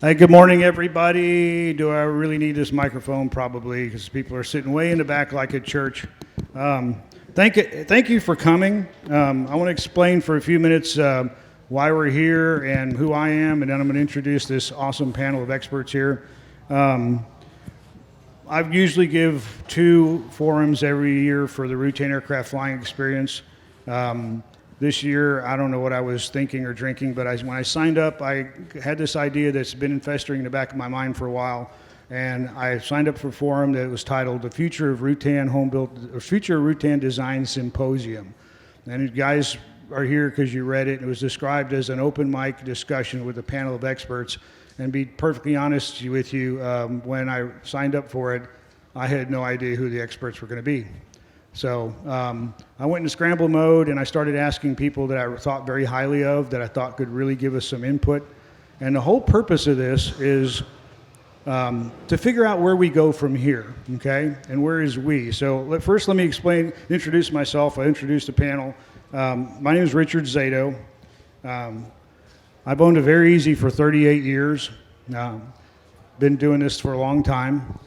Hey, good morning, everybody. Do I really need this microphone? Probably, because people are sitting way in the back like at church. Thank you for coming. I want to explain for a few minutes why we're here and who I am, and then I'm going to introduce this awesome panel of experts here. I usually give 2 forums every year for the Rutan aircraft flying experience. This year, I don't know what I was thinking or drinking, but when I signed up, I had this idea that's been festering in the back of my mind for a while, and I signed up for a forum that was titled "The Future of Rutan Homebuilt," or "Future of Rutan Design Symposium." And you guys are here because you read it. It was described as an open mic discussion with a panel of experts. And be perfectly honest with you, when I signed up for it, I had no idea who the experts were going to be. So I went into scramble mode and I started asking people that I thought very highly of, that I thought could really give us some input. And the whole purpose of this is to figure out where we go from here, okay? And where is we? So first let me introduce myself. I introduced the panel. My name is Richard Zato. I've owned a Very Easy for 38 years. Been doing this for a long time.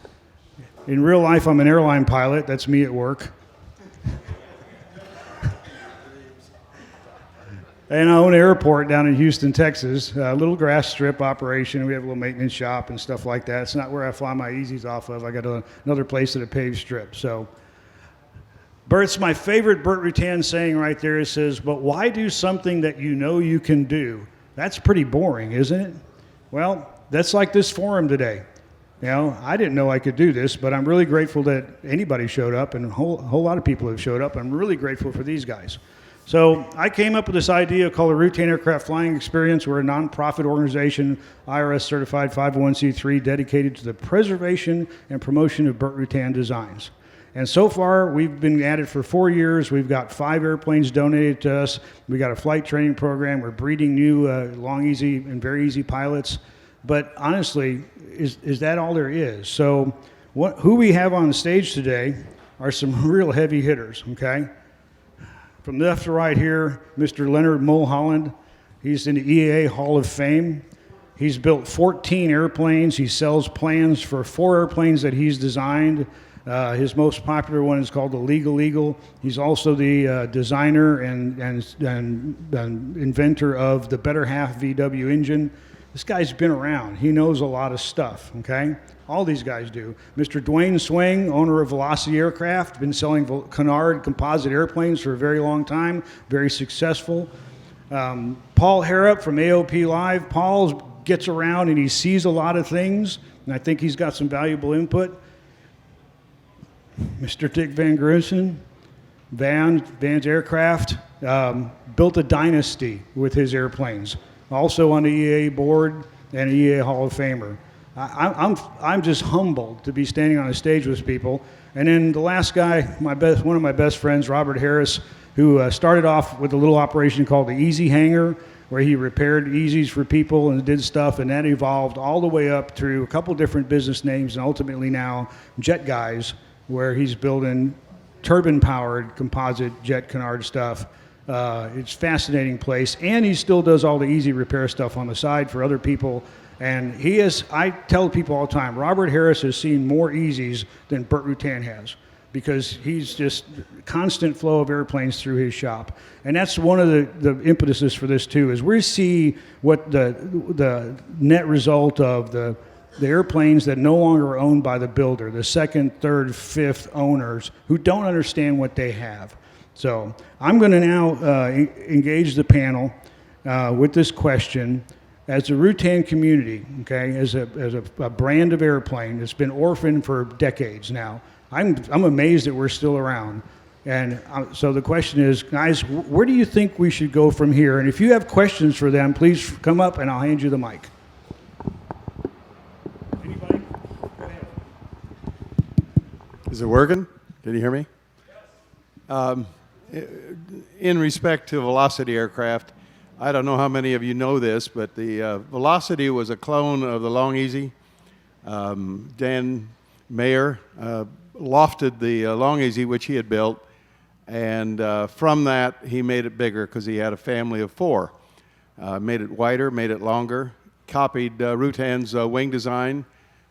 In real life, I'm an airline pilot. That's me at work. And I own an airport down in Houston, Texas, a little grass strip operation. We have a little maintenance shop and stuff like that. It's not where I fly my Easies off of. I got another place at a paved strip. So, Bert's my favorite Bert Rutan saying right there. It says, "But why do something that you know you can do?" That's pretty boring, isn't it? Well, that's like this forum today. You know, I didn't know I could do this, but I'm really grateful that anybody showed up, and a whole lot of people have showed up. I'm really grateful for these guys. So I came up with this idea called the Rutan Aircraft Flying Experience. We're a nonprofit organization, IRS certified 501c3, dedicated to the preservation and promotion of Bert Rutan designs. And so far, we've been at it for 4 years. We've got 5 airplanes donated to us. We got a flight training program. We're breeding new long easy and very easy pilots. But honestly, is that all there is? So who we have on the stage today are some real heavy hitters, okay? From left to right here, Mr. Leanord Mullholland. He's in the EAA Hall of Fame. He's built 14 airplanes. He sells plans for 4 airplanes that he's designed. His most popular one is called the Legal Eagle. He's also the designer and inventor of the Better Half VW engine. This guy's been around. He knows a lot of stuff, okay? All these guys do. Mr. Dwayne Swing, owner of Velocity Aircraft, been selling Canard composite airplanes for a very long time, very successful. Paul Harrop from AOP Live. Paul gets around and he sees a lot of things, and I think he's got some valuable input. Mr. Dick Vangrunsven, Van's Aircraft, built a dynasty with his airplanes. Also on the EAA board and an EAA Hall of Famer. I'm just humbled to be standing on a stage with people. And then the last guy, one of my best friends, Robert Harris, who started off with a little operation called the Easy Hangar, where he repaired Easies for people and did stuff, and that evolved all the way up through a couple different business names, and ultimately now Jetguys, where he's building turbine-powered composite jet canard stuff. It's a fascinating place, and he still does all the easy repair stuff on the side for other people. And I tell people all the time, Robert Harris has seen more Easies than Bert Rutan has, because he's just constant flow of airplanes through his shop. And that's one of the impetuses for this too, is we see what the net result of the airplanes that no longer are owned by the builder, the 2nd, 3rd, 5th owners who don't understand what they have. So I'm going to now engage the panel with this question. As the Rutan community, okay, as a brand of airplane that's been orphaned for decades now, I'm amazed that we're still around. And so the question is, guys, where do you think we should go from here? And if you have questions for them, please come up and I'll hand you the mic. Anybody? Go ahead. Is it working? Can you hear me? Yes. In respect to Velocity Aircraft, I don't know how many of you know this, but the Velocity was a clone of the Long Easy. Dan Mayer lofted the Long Easy, which he had built, and from that he made it bigger because he had a family of 4. Made it wider, made it longer, copied Rutan's wing design,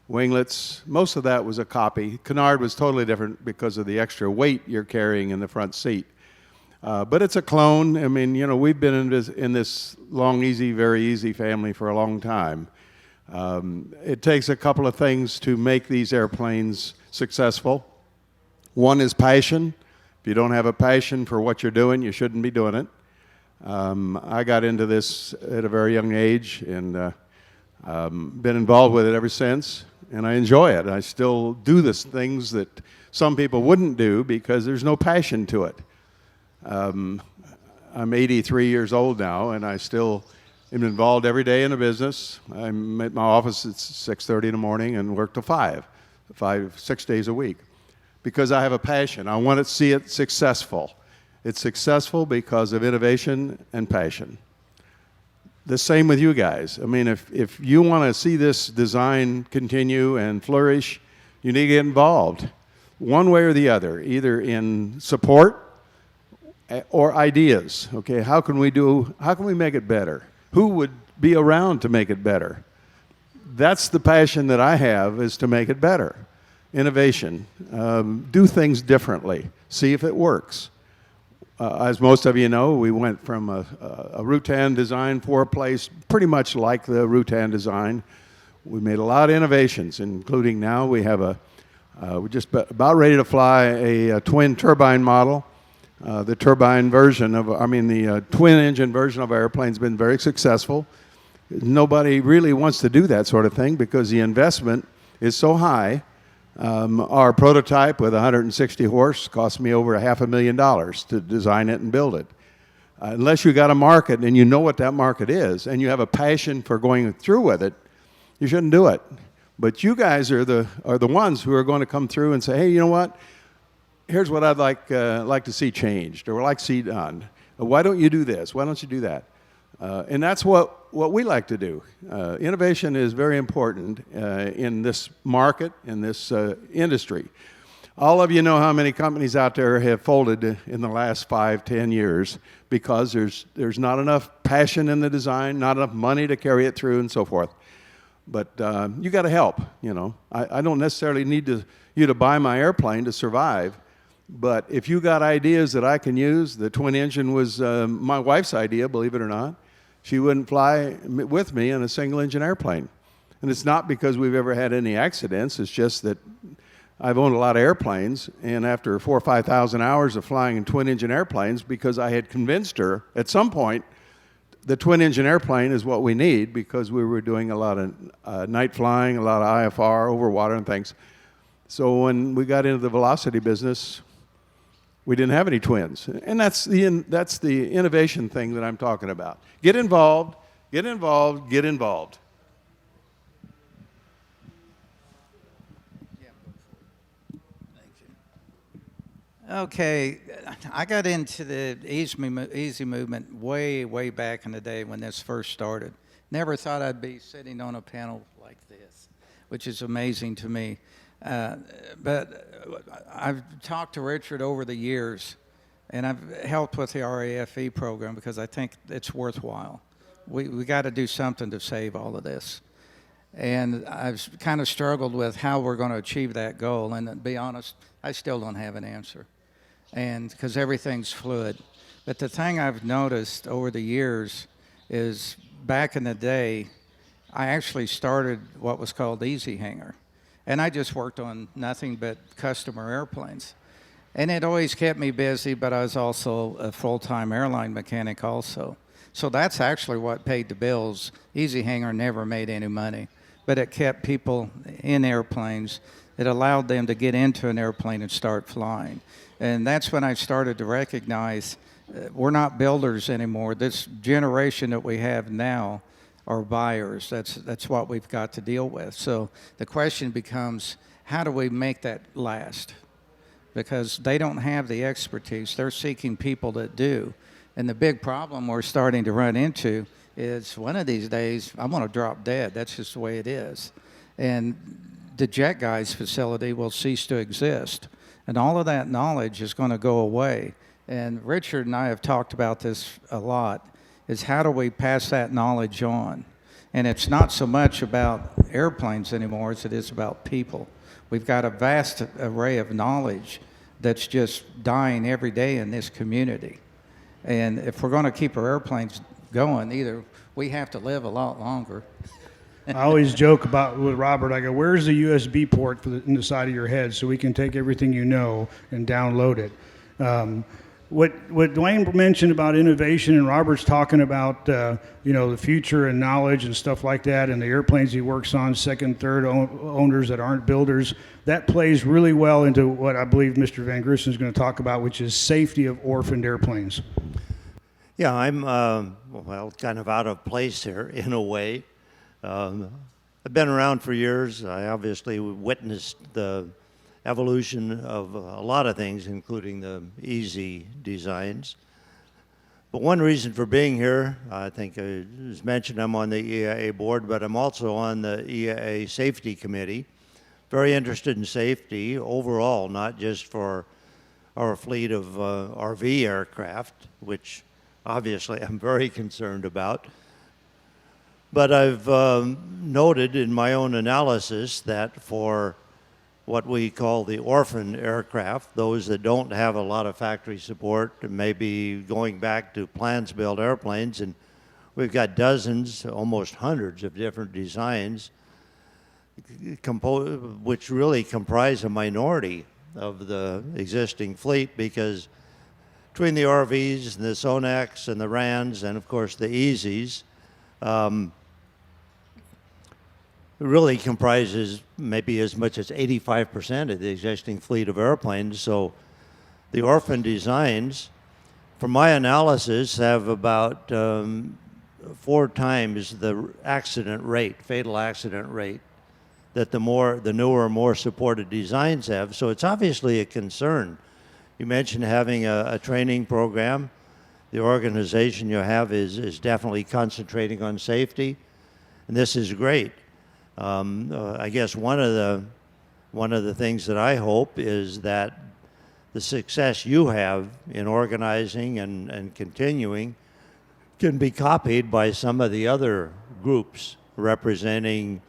winglets. Most of that was a copy. Canard was totally different because of the extra weight you're carrying in the front seat. But it's a clone. I mean, you know, we've been in this long, easy, very easy family for a long time. It takes a couple of things to make these airplanes successful. One is passion. If you don't have a passion for what you're doing, you shouldn't be doing it. I got into this at a very young age and been involved with it ever since, and I enjoy it. I still do the things that some people wouldn't do because there's no passion to it. I'm 83 years old now, and I still am involved every day in the business. I'm at my office at 6:30 in the morning and work till 6 days a week, because I have a passion. I want to see it successful. It's successful because of innovation and passion. The same with you guys. I mean, if you want to see this design continue and flourish, you need to get involved one way or the other, either in support or ideas. Okay, how can we make it better? Who would be around to make it better? That's the passion that I have, is to make it better. Innovation. Do things differently. See if it works. As most of you know, we went from a Rutan design for a place pretty much like the Rutan design. We made a lot of innovations, including now we have we're just about ready to fly a twin turbine model. The turbine version the twin engine version of our airplane's been very successful. Nobody really wants to do that sort of thing because the investment is so high. Our prototype with 160 horse cost me over $500,000 to design it and build it. Unless you got a market and you know what that market is and you have a passion for going through with it, you shouldn't do it. But you guys are the ones who are going to come through and say, hey, you know what? Here's what I'd like to see changed, or like to see done. Why don't you do this? Why don't you do that? And that's what we like to do. Innovation is very important in this market, in this industry. All of you know how many companies out there have folded in the last 5-10 years because there's not enough passion in the design, not enough money to carry it through, and so forth. But you got to help. You know, I don't necessarily need you to buy my airplane to survive. But if you got ideas that I can use, the twin engine was my wife's idea, believe it or not. She wouldn't fly with me in a single engine airplane. And it's not because we've ever had any accidents. It's just that I've owned a lot of airplanes, and after 4,000 or 5,000 hours of flying in twin engine airplanes, because I had convinced her at some point the twin engine airplane is what we need, because we were doing a lot of night flying, a lot of IFR over water and things. So when we got into the velocity business, we didn't have any twins. And that's the innovation thing that I'm talking about. Get involved, get involved, get involved. Okay, I got into the easy movement way back in the day when this first started. Never thought I'd be sitting on a panel like this, which is amazing to me. But I've talked to Richard over the years, and I've helped with the RAFE program because I think it's worthwhile. We got to do something to save all of this. And I've kind of struggled with how we're going to achieve that goal. And to be honest, I still don't have an answer, and because everything's fluid. But the thing I've noticed over the years is back in the day, I actually started what was called Easy Hangar. And I just worked on nothing but customer airplanes. And it always kept me busy, but I was also a full-time airline mechanic also. So that's actually what paid the bills. Easy Hangar never made any money, but it kept people in airplanes. It allowed them to get into an airplane and start flying. And that's when I started to recognize we're not builders anymore. This generation that we have now are buyers. That's what we've got to deal with. So the question becomes, how do we make that last? Because they don't have the expertise. They're seeking people that do. And the big problem we're starting to run into is one of these days, I'm going to drop dead. That's just the way it is. And the Jetguys facility will cease to exist. And all of that knowledge is going to go away. And Richard and I have talked about this a lot, is how do we pass that knowledge on? And it's not so much about airplanes anymore as it is about people. We've got a vast array of knowledge that's just dying every day in this community. And if we're going to keep our airplanes going, either we have to live a lot longer. I always joke about with Robert, I go, where's the USB port in the side of your head so we can take everything you know and download it? What Dwayne mentioned about innovation, and Robert's talking about the future and knowledge and stuff like that, and the airplanes he works on, second, third owners that aren't builders, that plays really well into what I believe Mr. Vangrunsven is going to talk about, which is safety of orphaned airplanes. Yeah, I'm kind of out of place here in a way. I've been around for years. I obviously witnessed the evolution of a lot of things, including the easy designs. But one reason for being here, I think it was mentioned, I'm on the EAA board, but I'm also on the EAA Safety Committee. Very interested in safety overall, not just for our fleet of RV aircraft, which obviously I'm very concerned about. But I've noted in my own analysis that for what we call the orphaned aircraft, those that don't have a lot of factory support, maybe going back to plans-built airplanes, and we've got dozens, almost hundreds of different designs, which really comprise a minority of the existing fleet, because between the RVs and the Sonacs and the RANs and of course the Easies, really comprises maybe as much as 85% of the existing fleet of airplanes. So the orphan designs, from my analysis, have about 4 times the accident rate, fatal accident rate, that the newer, more supported designs have. So it's obviously a concern. You mentioned having a training program. The organization you have is definitely concentrating on safety, and this is great. I guess one of the things that I hope is that the success you have in organizing and continuing can be copied by some of the other groups representing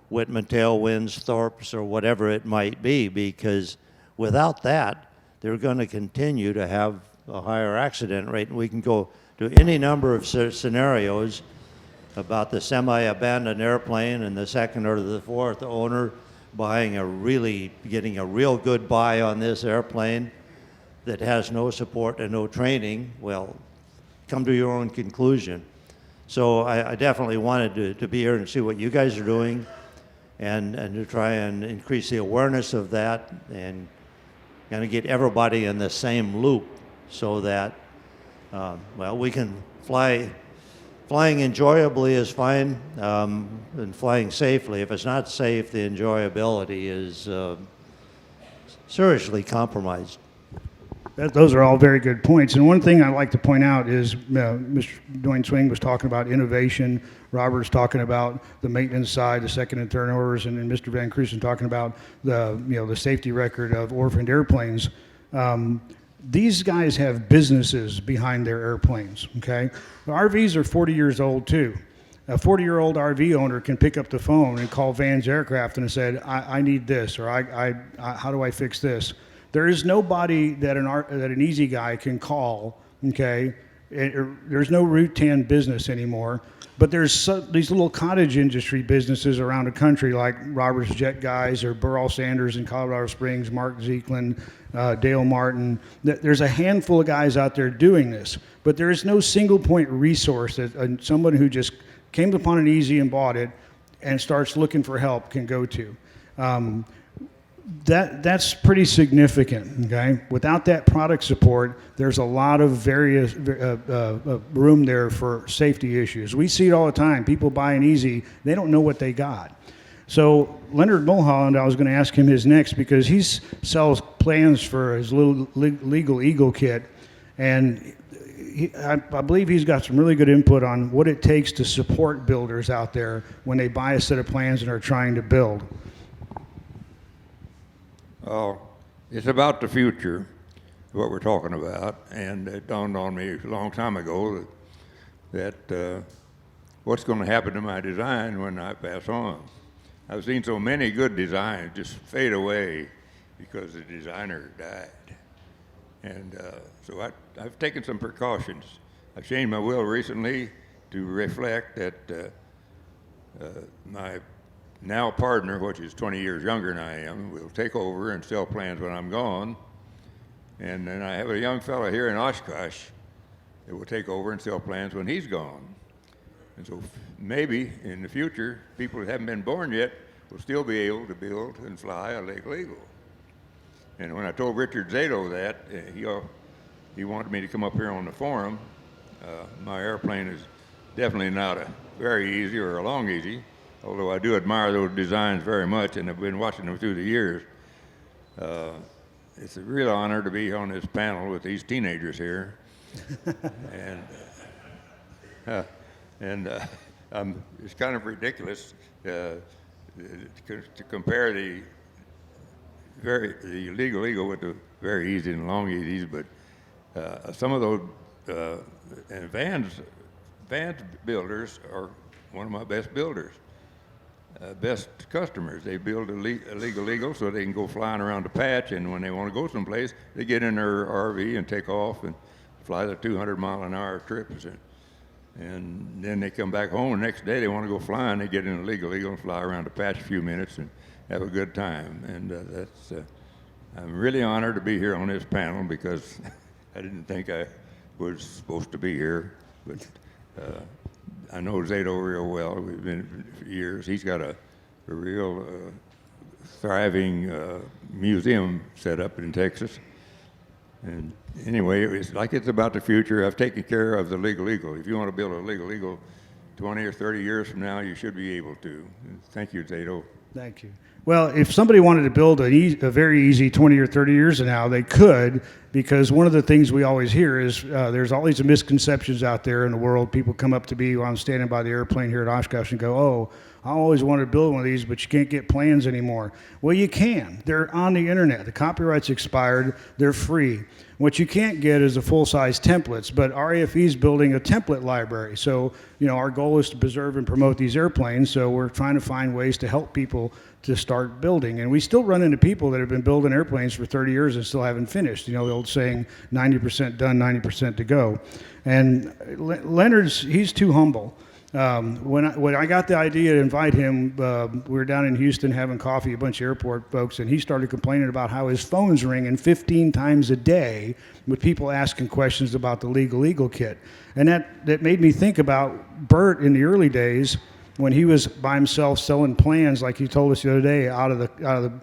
Whitman Tailwinds, Thorpe's, or whatever it might be, because without that, they're going to continue to have a higher accident rate. And we can go to any number of scenarios about the semi-abandoned airplane and the second or the fourth owner getting a real good buy on this airplane that has no support and no training. Well, come to your own conclusion. So I definitely wanted to be here and see what you guys are doing, and to try and increase the awareness of that and kind of get everybody in the same loop so that, we can fly. Flying enjoyably is fine, and flying safely. If it's not safe, the enjoyability is seriously compromised. Those are all very good points. And one thing I'd like to point out is Mr. Dwayne Swing was talking about innovation. Robert's talking about the maintenance side, the second and third orders, and then Mr. Vangrunsven talking about the safety record of orphaned airplanes. These guys have businesses behind their airplanes, okay? The RVs are 40 years old too. A 40-year-old RV owner can pick up the phone and call Van's Aircraft and said, I need this, or I how do I fix this? There is nobody that an easy guy can call, okay? There's no Rutan business anymore, but there's these little cottage industry businesses around the country like Robert's Jetguys or Burrell Sanders in Colorado Springs, Mark Zeekland, Dale Martin. There's a handful of guys out there doing this, but there is no single point resource that someone who just came upon an easy and bought it and starts looking for help can go to. That's pretty significant, okay? Without that product support, there's a lot of various room there for safety issues. We see it all the time. People buy an easy, they don't know what they got. So Leanord Mullholland, I was going to ask him his next because he sells plans for his little legal Eagle kit, and I believe he's got some really good input on what it takes to support builders out there when they buy a set of plans and are trying to build. It's about the future, what we're talking about, and it dawned on me a long time ago that what's going to happen to my design when I pass on. I've seen so many good designs just fade away because the designer died. And so I've taken some precautions. I've changed my will recently to reflect that my now partner, which is 20 years younger than I am, will take over and sell plans when I'm gone. And then I have a young fellow here in Oshkosh that will take over and sell plans when he's gone. And so maybe in the future, people that haven't been born yet will still be able to build and fly a Lake Eagle. And when I told Richard Zato that, he wanted me to come up here on the forum. My airplane is definitely not a very easy or a long easy, although I do admire those designs very much, and I've been watching them through the years. It's a real honor to be on this panel with these teenagers here. It's kind of ridiculous to compare the legal eagle with the very easy and long easies, but some of those and Vans builders are one of my best builders, best customers. They build a legal eagle so they can go flying around the patch, and when they want to go someplace, they get in their RV and take off and fly the 200-mile-an-hour trips. And then they come back home, and the next day they want to go flying. They get in a legal eagle and fly around the patch a few minutes and have a good time. And I'm really honored to be here on this panel because I didn't think I was supposed to be here. But I know Zato real well. We've been for years. He's got a real thriving museum set up in Texas. And anyway, it's like it's about the future. I've taken care of the legal eagle. If you want to build a legal eagle 20 or 30 years from now, you should be able to. Thank you, Zato. Thank you. Well, if somebody wanted to build a very easy 20 or 30 years from now, they could, because one of the things we always hear is there's all these misconceptions out there in the world. People come up to me while I'm standing by the airplane here at Oshkosh and go, "Oh, I always wanted to build one of these, but you can't get plans anymore." Well, you can. They're on the internet. The copyright's expired. They're free. What you can't get is the full-size templates, but RAFE is building a template library. So, our goal is to preserve and promote these airplanes, so we're trying to find ways to help people to start building. And we still run into people that have been building airplanes for 30 years and still haven't finished. The old saying, 90% done, 90% to go. And Leonard's, he's too humble. When I got the idea to invite him, we were down in Houston having coffee, a bunch of airport folks, and he started complaining about how his phone's ringing 15 times a day with people asking questions about the Legal Eagle kit. And that made me think about Bert in the early days when he was by himself selling plans, like he told us the other day, out of the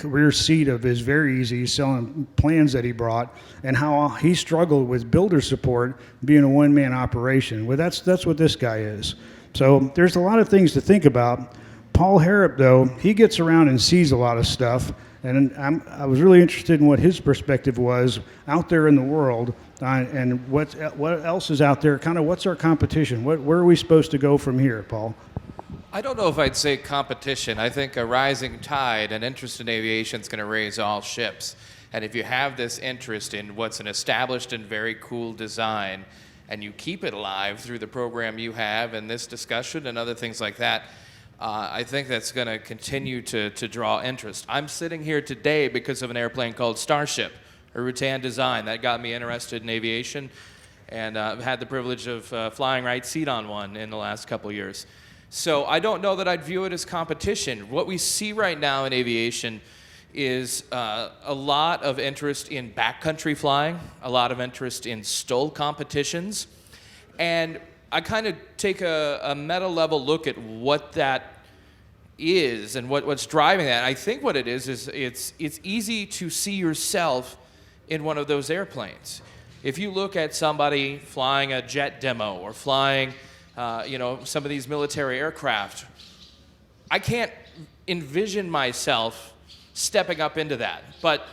rear seat of his Very Easy, selling plans that he brought, and how he struggled with builder support being a one-man operation. Well, that's what this guy is. So there's a lot of things to think about. Paul Harrop, though, he gets around and sees a lot of stuff, and I was really interested in what his perspective was out there in the world, and what else is out there. Kind of what's our competition? Where are we supposed to go from here, Paul? I don't know if I'd say competition. I think a rising tide and interest in aviation is going to raise all ships. And if you have this interest in what's an established and very cool design, and you keep it alive through the program you have and this discussion and other things like that, I think that's going to continue to draw interest. I'm sitting here today because of an airplane called Starship, a Rutan design. That got me interested in aviation, and I've had the privilege of flying right seat on one in the last couple years. So I don't know that I'd view it as competition. What we see right now in aviation is a lot of interest in backcountry flying, a lot of interest in STOL competitions, and I kind of take a meta-level look at what that is and what's driving that. I think what it is it's easy to see yourself in one of those airplanes. If you look at somebody flying a jet demo or flying some of these military aircraft, I can't envision myself stepping up into that. But,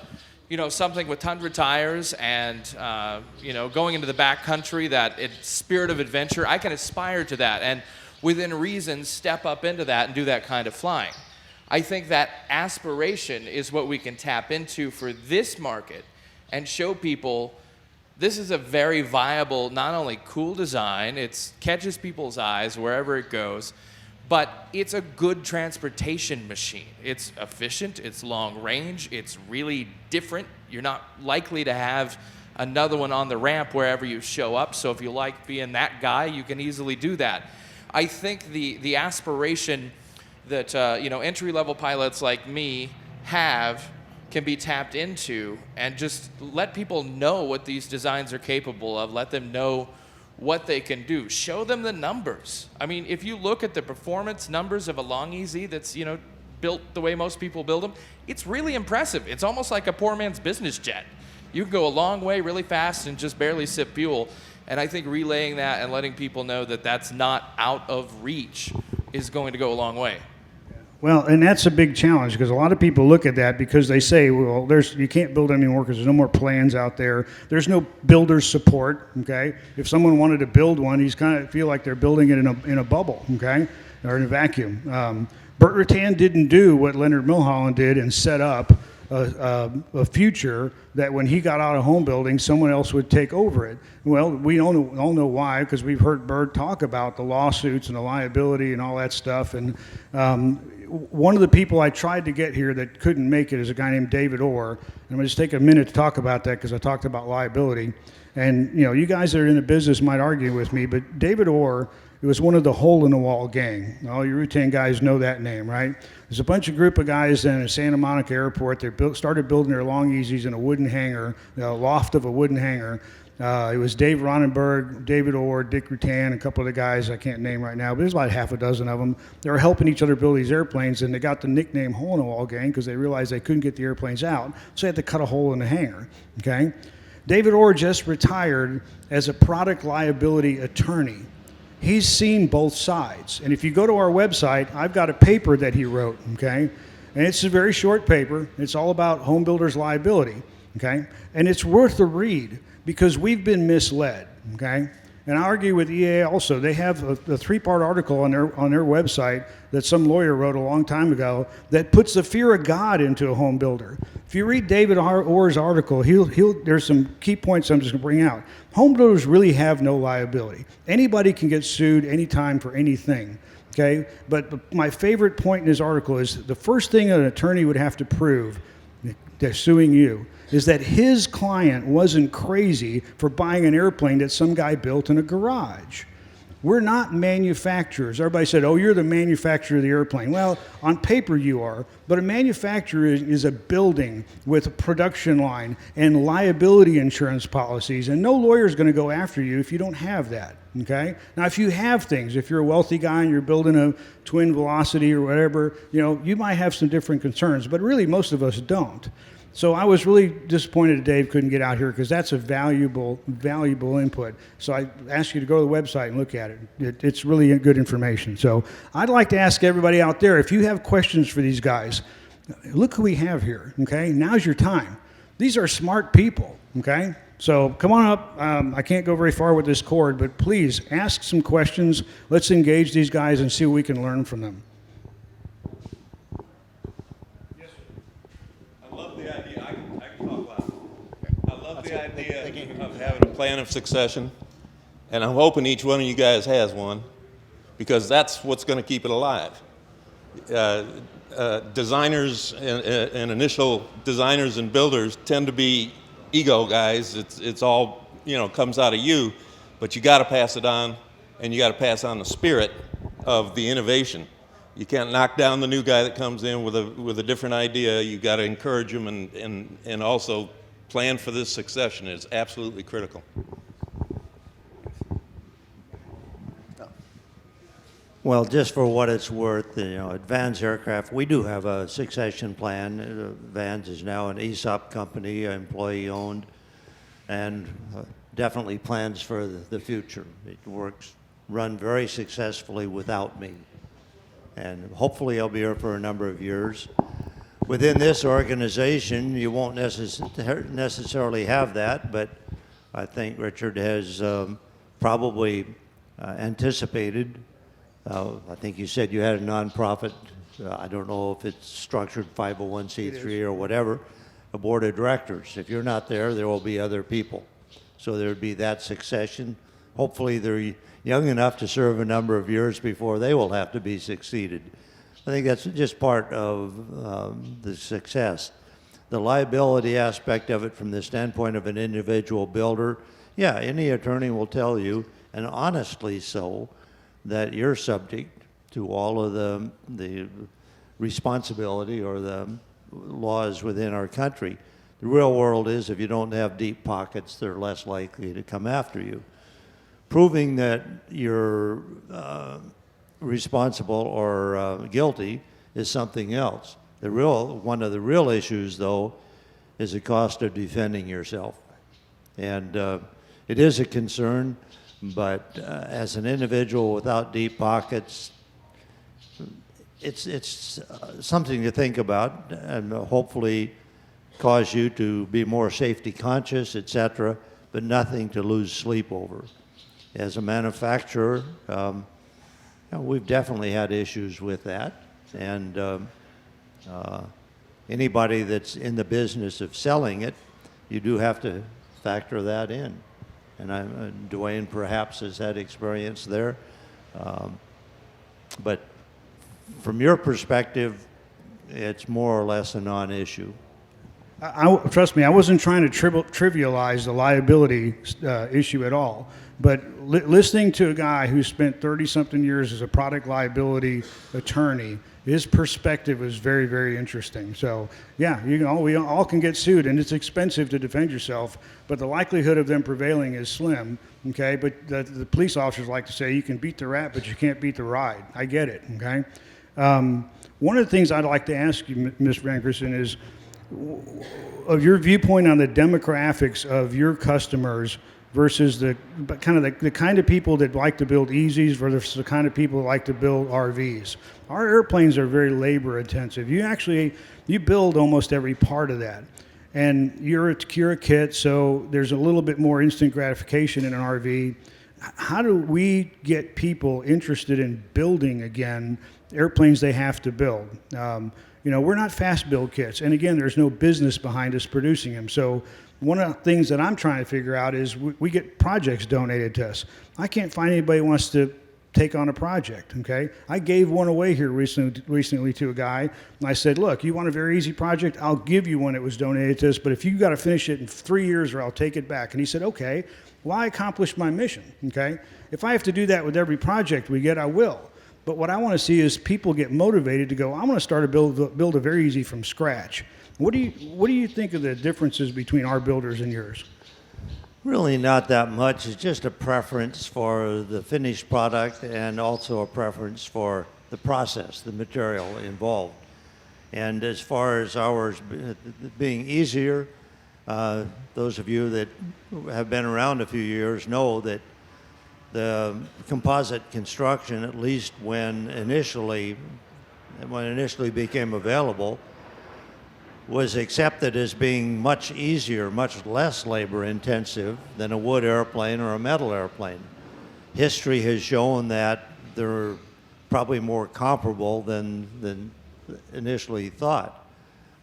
something with 100 tires and, going into the backcountry, that spirit of adventure, I can aspire to that and within reason step up into that and do that kind of flying. I think that aspiration is what we can tap into for this market and show people this is a very viable, not only cool design, it catches people's eyes wherever it goes, but it's a good transportation machine. It's efficient, it's long range, it's really different. You're not likely to have another one on the ramp wherever you show up, so if you like being that guy, you can easily do that. I think the aspiration that entry-level pilots like me have can be tapped into, and just let people know what these designs are capable of, let them know what they can do. Show them the numbers. I mean, if you look at the performance numbers of a Long Easy that's, built the way most people build them, it's really impressive. It's almost like a poor man's business jet. You can go a long way really fast and just barely sip fuel. And I think relaying that and letting people know that that's not out of reach is going to go a long way. Well, and that's a big challenge because a lot of people look at that because they say, well, you can't build anymore because there's no more plans out there. There's no builder support, okay? If someone wanted to build one, he's kind of feel like they're building it in a bubble, okay, or in a vacuum. Burt Rutan didn't do what Leanord Mullholland did and set up a future that when he got out of home building, someone else would take over it. Well, we all know why, because we've heard Burt talk about the lawsuits and the liability and all that stuff. And one of the people I tried to get here that couldn't make it is a guy named David Orr. And I'm going to just take a minute to talk about that because I talked about liability. And, you guys that are in the business might argue with me, but David Orr, it was one of the hole-in-the-wall gang. All you Rutan guys know that name, right? There's a group of guys in a Santa Monica airport. They started building their Long Easies in a wooden hangar, a loft of a wooden hangar. It was Dave Ronenberg, David Orr, Dick Rutan, a couple of the guys I can't name right now, but there's about half a dozen of them. They were helping each other build these airplanes, and they got the nickname Hole-in-the-Wall Gang because they realized they couldn't get the airplanes out, so they had to cut a hole in the hangar, okay? David Orr just retired as a product liability attorney. He's seen both sides. And if you go to our website, I've got a paper that he wrote, okay? And it's a very short paper. It's all about home builders' liability, okay? And it's worth a read because we've been misled, okay? And I argue with EA also. They have a three-part article on their website that some lawyer wrote a long time ago that puts the fear of God into a home builder. If you read David Orr's article, there's some key points I'm just going to bring out. Home builders really have no liability. Anybody can get sued anytime for anything, okay? But my favorite point in his article is the first thing an attorney would have to prove, they're suing you, is that his client wasn't crazy for buying an airplane that some guy built in a garage. We're not manufacturers. Everybody said, oh, you're the manufacturer of the airplane. Well, on paper you are, but a manufacturer is a building with a production line and liability insurance policies, and no lawyer's going to go after you if you don't have that, okay? Now, if you have things, if you're a wealthy guy and you're building a twin Velocity or whatever, you might have some different concerns, but really most of us don't. So I was really disappointed that Dave couldn't get out here because that's a valuable input. So I ask you to go to the website and look at it. It's really good information. So I'd like to ask everybody out there, if you have questions for these guys, look who we have here, okay? Now's your time. These are smart people, okay? So come on up. I can't go very far with this cord, but please ask some questions. Let's engage these guys and see what we can learn from them. The idea of having a plan of succession, and I'm hoping each one of you guys has one, because that's what's going to keep it alive. Designers and initial designers and builders tend to be ego guys. It's all comes out of you, but you got to pass it on, and you got to pass on the spirit of the innovation. You can't knock down the new guy that comes in with a different idea. You got to encourage him and also plan for this succession. Is absolutely critical. Well, just for what it's worth, at Vans Aircraft, we do have a succession plan. Vans is now an ESOP company, employee-owned, and definitely plans for the future. It run very successfully without me, and hopefully I'll be here for a number of years. Within this organization, you won't necessarily have that, but I think Richard has probably anticipated. I think you said you had a nonprofit. I don't know if it's structured 501c3 or whatever, a board of directors. If you're not there, there will be other people. So there'd be that succession. Hopefully they're young enough to serve a number of years before they will have to be succeeded. I think that's just part of the success. The liability aspect of it from the standpoint of an individual builder, yeah, any attorney will tell you, and honestly so, that you're subject to all of the responsibility or the laws within our country. The real world is if you don't have deep pockets, they're less likely to come after you. Proving that you're responsible or guilty is something else. One of the real issues, though, is the cost of defending yourself. And it is a concern, but as an individual without deep pockets, it's something to think about and hopefully cause you to be more safety conscious, etc., but nothing to lose sleep over. As a manufacturer, we've definitely had issues with that, and anybody that's in the business of selling it, you do have to factor that in. And Dwayne perhaps has had experience there, but from your perspective, it's more or less a non-issue. Trust me, I wasn't trying to trivialize the liability issue at all. But listening to a guy who spent 30-something years as a product liability attorney, his perspective was very, very interesting. So, yeah, we all can get sued, and it's expensive to defend yourself, but the likelihood of them prevailing is slim, okay? But the police officers like to say you can beat the rat, but you can't beat the ride. I get it, okay? One of the things I'd like to ask you, Ms. Vangrunsven, is of your viewpoint on the demographics of your customers versus the kind of people that like to build easies versus the kind of people that like to build RVs. Our airplanes are very labor intensive. You build almost every part of that. And you're a kit, so there's a little bit more instant gratification in an RV. How do we get people interested in building again airplanes they have to build? We're not fast build kits. And again, there's no business behind us producing them. So one of the things that I'm trying to figure out is we get projects donated to us. I can't find anybody who wants to take on a project, okay? I gave one away here recently to a guy, and I said, look, you want a very easy project? I'll give you one that was donated to us, but if you got to finish it in 3 years or I'll take it back. And he said, okay, well, I accomplished my mission, okay? If I have to do that with every project we get, I will. But what I want to see is people get motivated to go, I want to start build a very easy from scratch. What do you think of the differences between our builders and yours? Really not that much. It's just a preference for the finished product and also a preference for the process, the material involved. And as far as ours being easier, those of you that have been around a few years know that the composite construction, at least when initially became available, was accepted as being much easier, much less labor intensive than a wood airplane or a metal airplane. History has shown that they're probably more comparable than initially thought.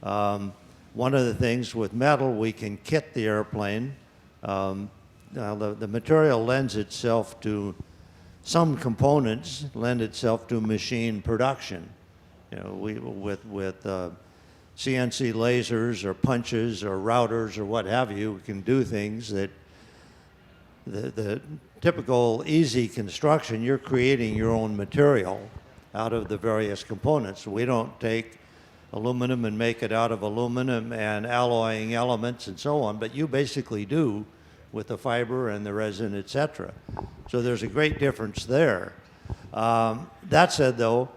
One of the things with metal, we can kit the airplane. Now the material lends itself to, some components lend itself to machine production. With CNC lasers or punches or routers or what have you, we can do things that the typical easy construction, you're creating your own material out of the various components. We don't take aluminum and make it out of aluminum and alloying elements and so on, but you basically do with the fiber and the resin, etc. So there's a great difference there. That said, though,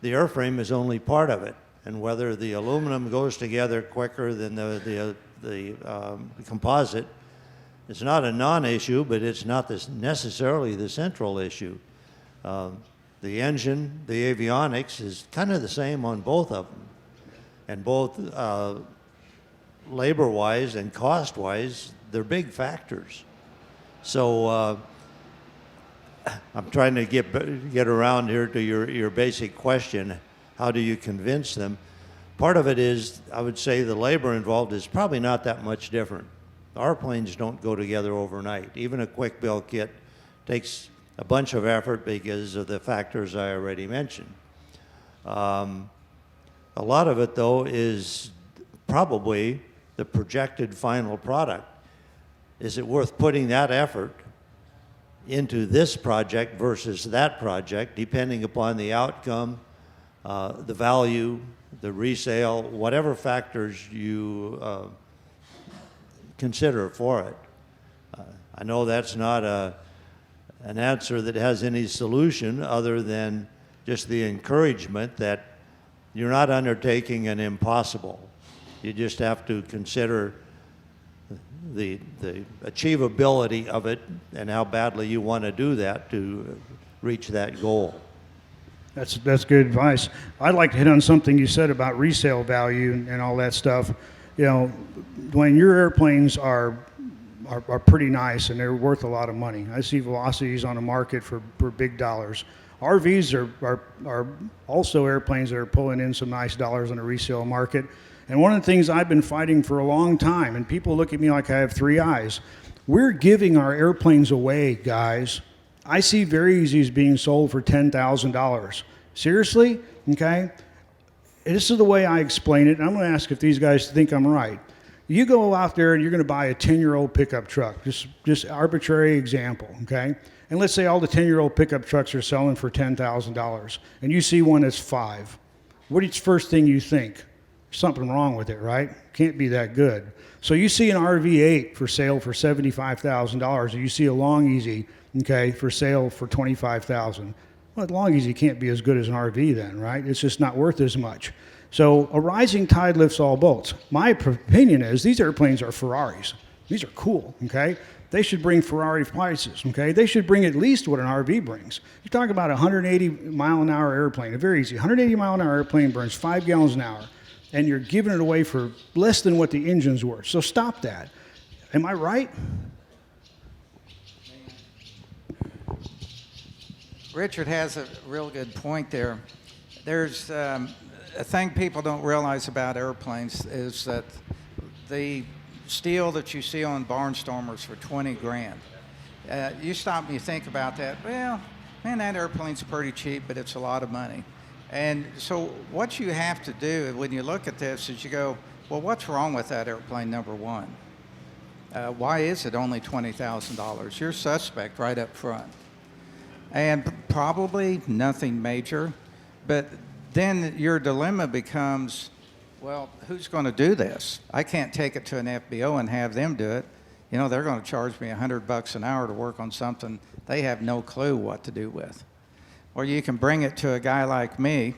the airframe is only part of it. And whether the aluminum goes together quicker than the composite, it's not a non-issue, but it's not necessarily the central issue. The engine, the avionics, is kind of the same on both of them. And both labor-wise and cost-wise, they're big factors. So I'm trying to get around here to your basic question. How do you convince them? Part of it is, I would say, the labor involved is probably not that much different. Our planes don't go together overnight. Even a quick build kit takes a bunch of effort because of the factors I already mentioned. A lot of it, though, is probably the projected final product. Is it worth putting that effort into this project versus that project, depending upon the outcome, the value, the resale, whatever factors you consider for it? I know that's not an answer that has any solution other than just the encouragement that you're not undertaking an impossible. You just have to consider the achievability of it and how badly you want to do that to reach that goal. That's good advice. I'd like to hit on something you said about resale value and all that stuff. You know, Dwayne, your airplanes are pretty nice and they're worth a lot of money. I see velocities on the market for big dollars. RVs are also airplanes that are pulling in some nice dollars on the resale market. And one of the things I've been fighting for a long time, and people look at me like I have three eyes, we're giving our airplanes away, guys. I see Very Easies being sold for $10,000. Seriously? Okay? This is the way I explain it, and I'm going to ask if these guys think I'm right. You go out there and you're going to buy a 10-year-old pickup truck, just arbitrary example, okay? And let's say all the 10-year-old pickup trucks are selling for $10,000, and you see one that's $5,000. What is the first thing you think? Something wrong with it, right? Can't be that good. So you see an RV8 for sale for $75,000, and you see a Long Easy, okay, for sale for $25,000. Well, the Long Easy can't be as good as an RV then, right? It's just not worth as much. So a rising tide lifts all boats. My opinion is these airplanes are Ferraris. These are cool, okay? They should bring Ferrari prices, okay? They should bring at least what an RV brings. You're talking about a 180-mile-an-hour airplane, a Very Easy. 180-mile-an-hour airplane burns 5 gallons an hour, and you're giving it away for less than what the engine's worth. So stop that. Am I right? Richard has a real good point there. There's a thing people don't realize about airplanes is that the steel that you see on Barnstormers for 20 grand. You stop and you think about that, well, man, that airplane's pretty cheap, but it's a lot of money. And so what you have to do when you look at this is you go, well, what's wrong with that airplane, number one? Why is it only $20,000? You're suspect right up front. And probably nothing major, but then your dilemma becomes, well, who's going to do this? I can't take it to an FBO and have them do it. You know, they're going to charge me $100 an hour to work on something they have no clue what to do with. Or you can bring it to a guy like me,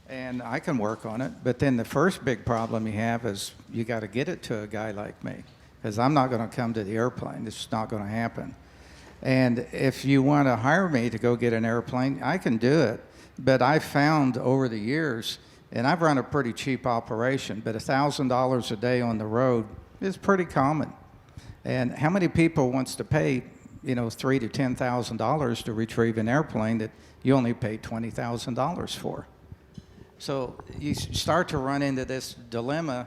and I can work on it. But then the first big problem you have is you got to get it to a guy like me, because I'm not going to come to the airplane. It's not going to happen. And if you want to hire me to go get an airplane, I can do it. But I've found over the years, and I've run a pretty cheap operation, but $1,000 a day on the road is pretty common. And how many people wants to pay, you know, $3,000 to $10,000 to retrieve an airplane that you only paid $20,000 for? So you start to run into this dilemma,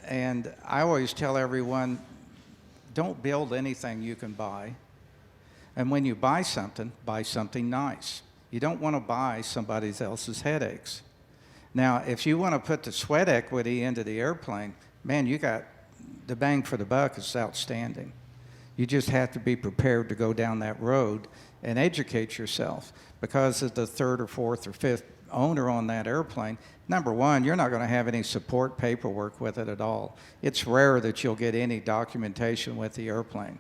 and I always tell everyone, don't build anything you can buy. And when you buy something nice. You don't want to buy somebody else's headaches. Now, if you want to put the sweat equity into the airplane, man, you got the bang for the buck is outstanding. You just have to be prepared to go down that road and educate yourself. Because as the third or fourth or fifth owner on that airplane, number one, you're not going to have any support paperwork with it at all. It's rare that you'll get any documentation with the airplane.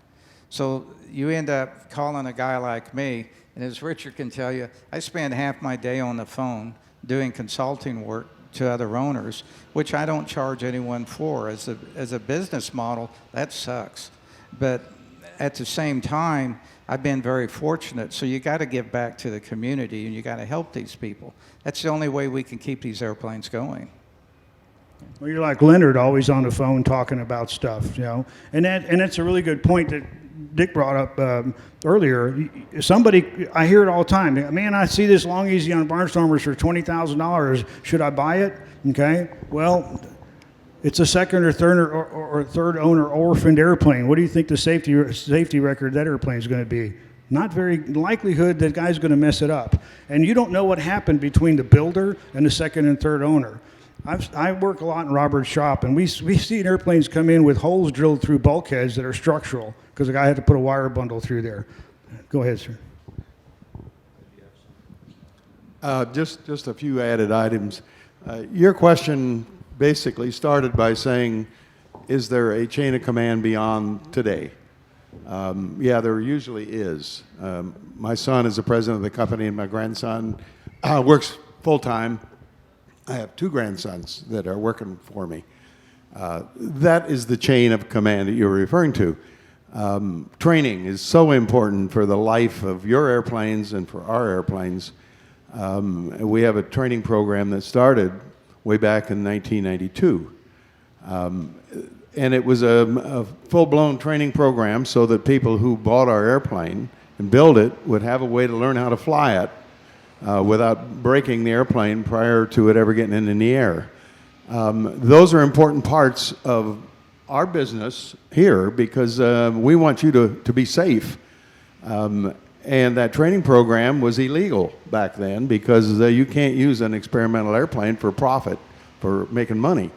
So you end up calling a guy like me, and as Richard can tell you, I spend half my day on the phone doing consulting work to other owners, which I don't charge anyone for. As a business model, that sucks. But at the same time, I've been very fortunate, so you got to give back to the community, and you got to help these people. That's the only way we can keep these airplanes going. Well, you're like Leonard, always on the phone talking about stuff, you know. And that's a really good point that Dick brought up earlier. Somebody, I hear it all the time. Man, I see this Long Easy on Barnstormers for $20,000. Should I buy it? Okay. Well, It's a second or third owner orphaned airplane. What do you think the safety record of that airplane is going to be? Not very likelihood that guy's going to mess it up. And you don't know what happened between the builder and the second and third owner. I work a lot in Robert's shop, and we see airplanes come in with holes drilled through bulkheads that are structural because the guy had to put a wire bundle through there. Go ahead, sir. Just a few added items. Your question basically started by saying, is there a chain of command beyond today? Yeah, there usually is. My son is the president of the company, and my grandson works full-time. I have 2 grandsons that are working for me. That is the chain of command that you're referring to. Training is so important for the life of your airplanes and for our airplanes. We have a training program that started way back in 1992. And it was a full-blown training program so that people who bought our airplane and built it would have a way to learn how to fly it without breaking the airplane prior to it ever getting in the air. Those are important parts of our business here because we want you to be safe. And that training program was illegal back then because you can't use an experimental airplane for profit, for making money.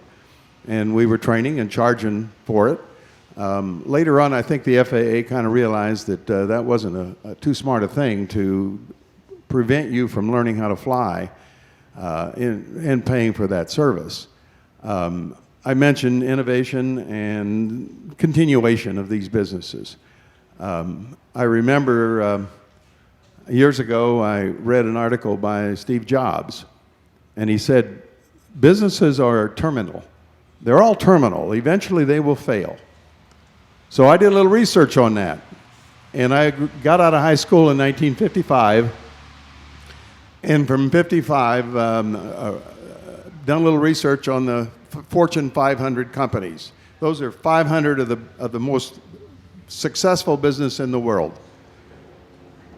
And we were training and charging for it. Later on, I think the FAA kind of realized that that wasn't a too smart a thing to prevent you from learning how to fly and paying for that service. I mentioned innovation and continuation of these businesses. I remember years ago I read an article by Steve Jobs, and he said, businesses are terminal. They're all terminal. Eventually they will fail. So I did a little research on that. And I got out of high school in 1955. And from 55, done a little research on the Fortune 500 companies. Those are 500 of the most successful business in the world.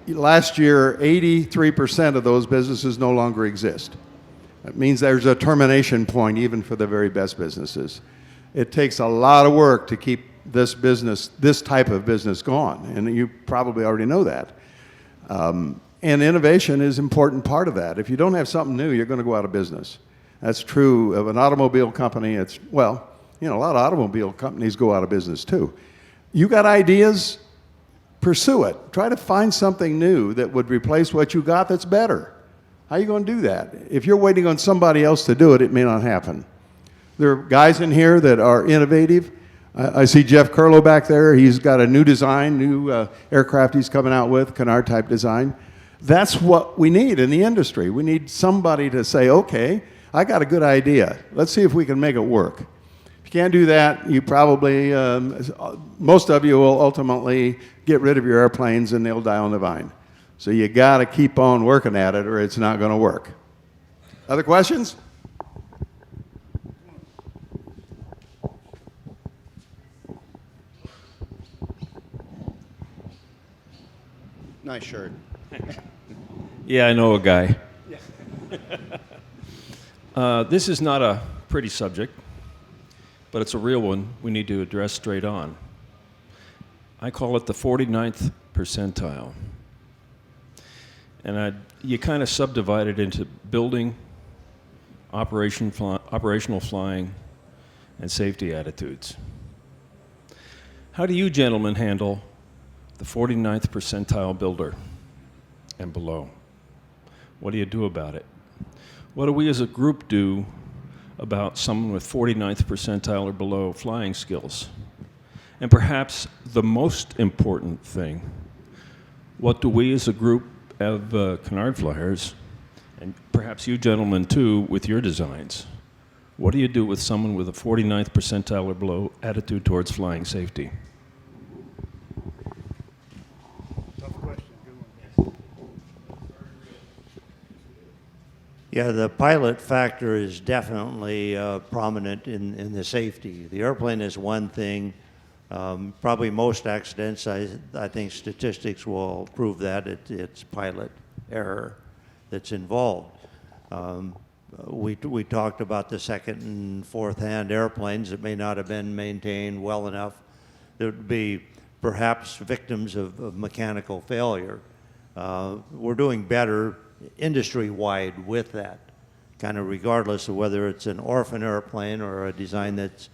Last year, 83% of those businesses no longer exist. That means there's a termination point even for the very best businesses. It takes a lot of work to keep this business, this type of business going, and you probably already know that. And innovation is an important part of that. If you don't have something new, you're going to go out of business. That's true of an automobile company. It's, well, you know, a lot of automobile companies go out of business too. You got ideas? Pursue it. Try to find something new that would replace what you got that's better. How are you going to do that? If you're waiting on somebody else to do it, it may not happen. There are guys in here that are innovative. I see Jeff Curlow back there. He's got a new design, new aircraft he's coming out with, Canard-type design. That's what we need in the industry. We need somebody to say, okay, I got a good idea. Let's see if we can make it work. If you can't do that, you probably, most of you will ultimately get rid of your airplanes and they'll die on the vine. So you got to keep on working at it or it's not going to work. Other questions? Nice shirt. Yeah, I know a guy. This is not a pretty subject, but it's a real one we need to address straight on. I call it the 49th percentile. And you kind of subdivide it into building, operational flying, and safety attitudes. How do you gentlemen handle the 49th percentile builder and below? What do you do about it? What do we as a group do about someone with 49th percentile or below flying skills? And perhaps the most important thing, what do we as a group of canard flyers, and perhaps you gentlemen too, with your designs, what do you do with someone with a 49th percentile or below attitude towards flying safety? Yeah, the pilot factor is definitely prominent in the safety. The airplane is one thing. Probably most accidents, I think statistics will prove that it's pilot error that's involved. we talked about the second and fourth hand airplanes that may not have been maintained well enough. There would be perhaps victims of mechanical failure. We're doing better industry-wide with that, kind of regardless of whether it's an orphan airplane or a design that's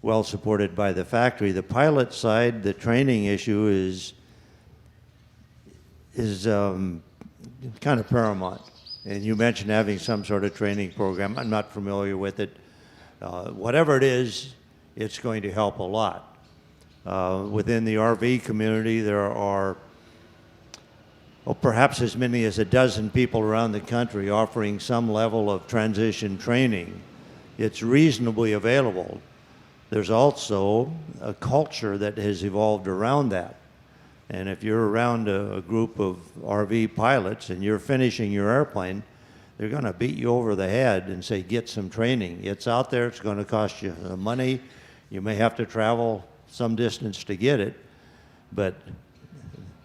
well supported by the factory. The pilot side, the training issue is kind of paramount. And you mentioned having some sort of training program. I'm not familiar with it. Whatever it is, it's going to help a lot. Within the RV community, there are perhaps as many as a dozen people around the country offering some level of transition training. It's reasonably available. There's also a culture that has evolved around that. And if you're around a group of RV pilots and you're finishing your airplane, they're going to beat you over the head and say, get some training. It's out there. It's going to cost you money. You may have to travel some distance to get it. But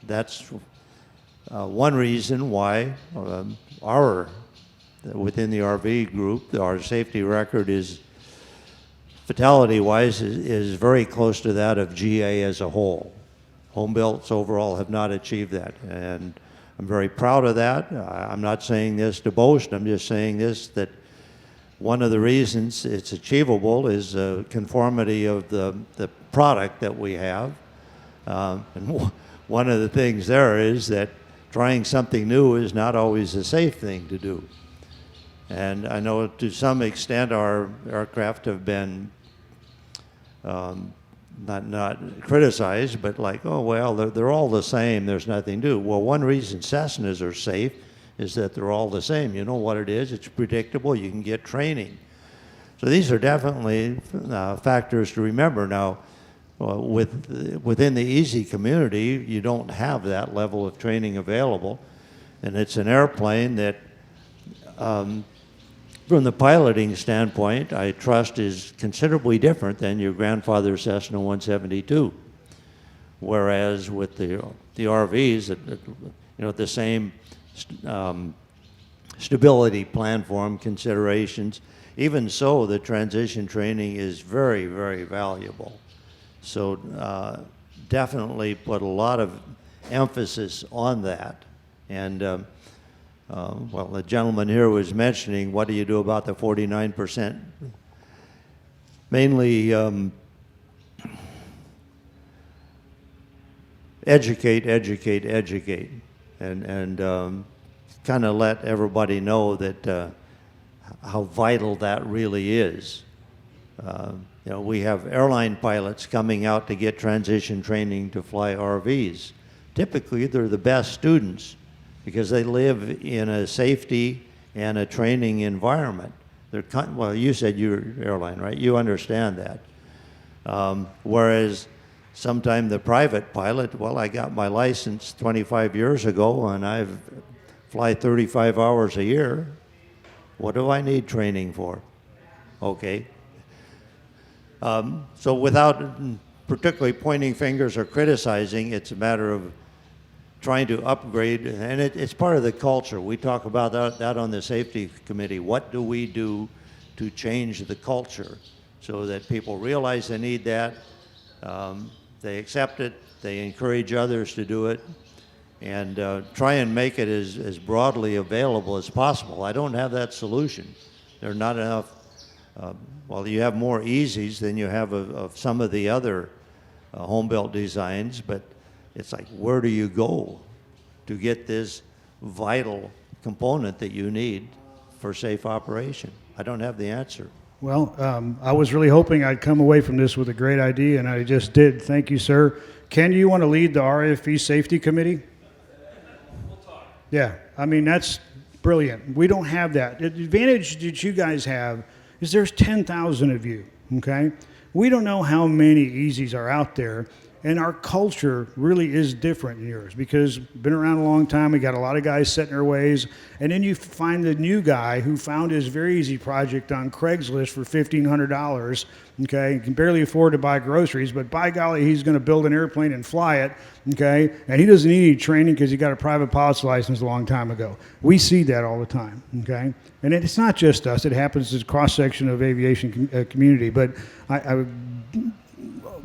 that's one reason why within the RV group, our safety record is, fatality-wise, is very close to that of GA as a whole. Homebuilts overall have not achieved that, and I'm very proud of that. I'm not saying this to boast. I'm just saying this, that one of the reasons it's achievable is conformity of the product that we have. And one of the things there is that trying something new is not always a safe thing to do. And I know to some extent our aircraft have been not criticized, but like, oh, well, they're all the same, there's nothing new. Well, one reason Cessnas are safe is that they're all the same. You know what it is, it's predictable, you can get training. So these are definitely factors to remember. Now, within the easy community, you don't have that level of training available, and it's an airplane that, from the piloting standpoint, I trust is considerably different than your grandfather's Cessna 172. Whereas with the RVs, the same stability platform considerations. Even so, the transition training is very, very valuable. So definitely put a lot of emphasis on that. And well, the gentleman here was mentioning, what do you do about the 49%? Mainly educate, and kind of let everybody know that how vital that really is. We have airline pilots coming out to get transition training to fly RVs. Typically, they're the best students, because they live in a safety and a training environment. Well, you said you're airline, right? You understand that. Whereas sometime the private pilot, well, I got my license 25 years ago and I fly 35 hours a year. What do I need training for? Okay. So without particularly pointing fingers or criticizing, it's a matter of trying to upgrade, and it's part of the culture. We talk about that on the safety committee. What do we do to change the culture so that people realize they need that, they accept it, they encourage others to do it, and try and make it as broadly available as possible. I don't have that solution. There are not enough, well, you have more easies than you have of some of the other home-built designs, but it's like, where do you go to get this vital component that you need for safe operation? I don't have the answer. Well, I was really hoping I'd come away from this with a great idea, and I just did. Thank you, sir. Ken, you want to lead the RFE Safety Committee? We'll talk. Yeah, I mean, that's brilliant. We don't have that. The advantage that you guys have is there's 10,000 of you, okay? We don't know how many easies are out there. And our culture really is different than yours because been around a long time. We got a lot of guys set in their ways. And then you find the new guy who found his very easy project on Craigslist for $1,500. Okay, he can barely afford to buy groceries, but by golly, he's going to build an airplane and fly it. Okay, and he doesn't need any training because he got a private pilot's license a long time ago. We see that all the time. Okay, and it's not just us. It happens as a cross section of aviation community. But I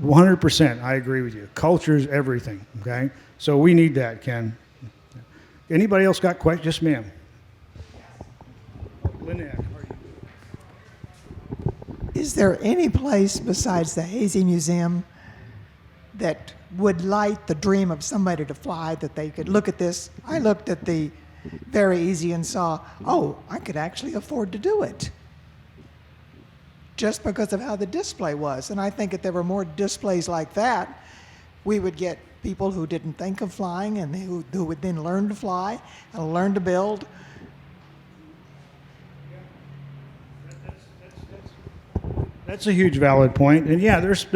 100%, I agree with you. Culture is everything, okay? So we need that, Ken. Anybody else got questions? Yes, ma'am. Lynette, how are you? Is there any place besides the Hazy Museum that would light the dream of somebody to fly, that they could look at this? I looked at the Very Easy and saw, oh, I could actually afford to do it, just because of how the display was. And I think if there were more displays like that, we would get people who didn't think of flying and who would then learn to fly and learn to build. That's a huge valid point. And yeah, there's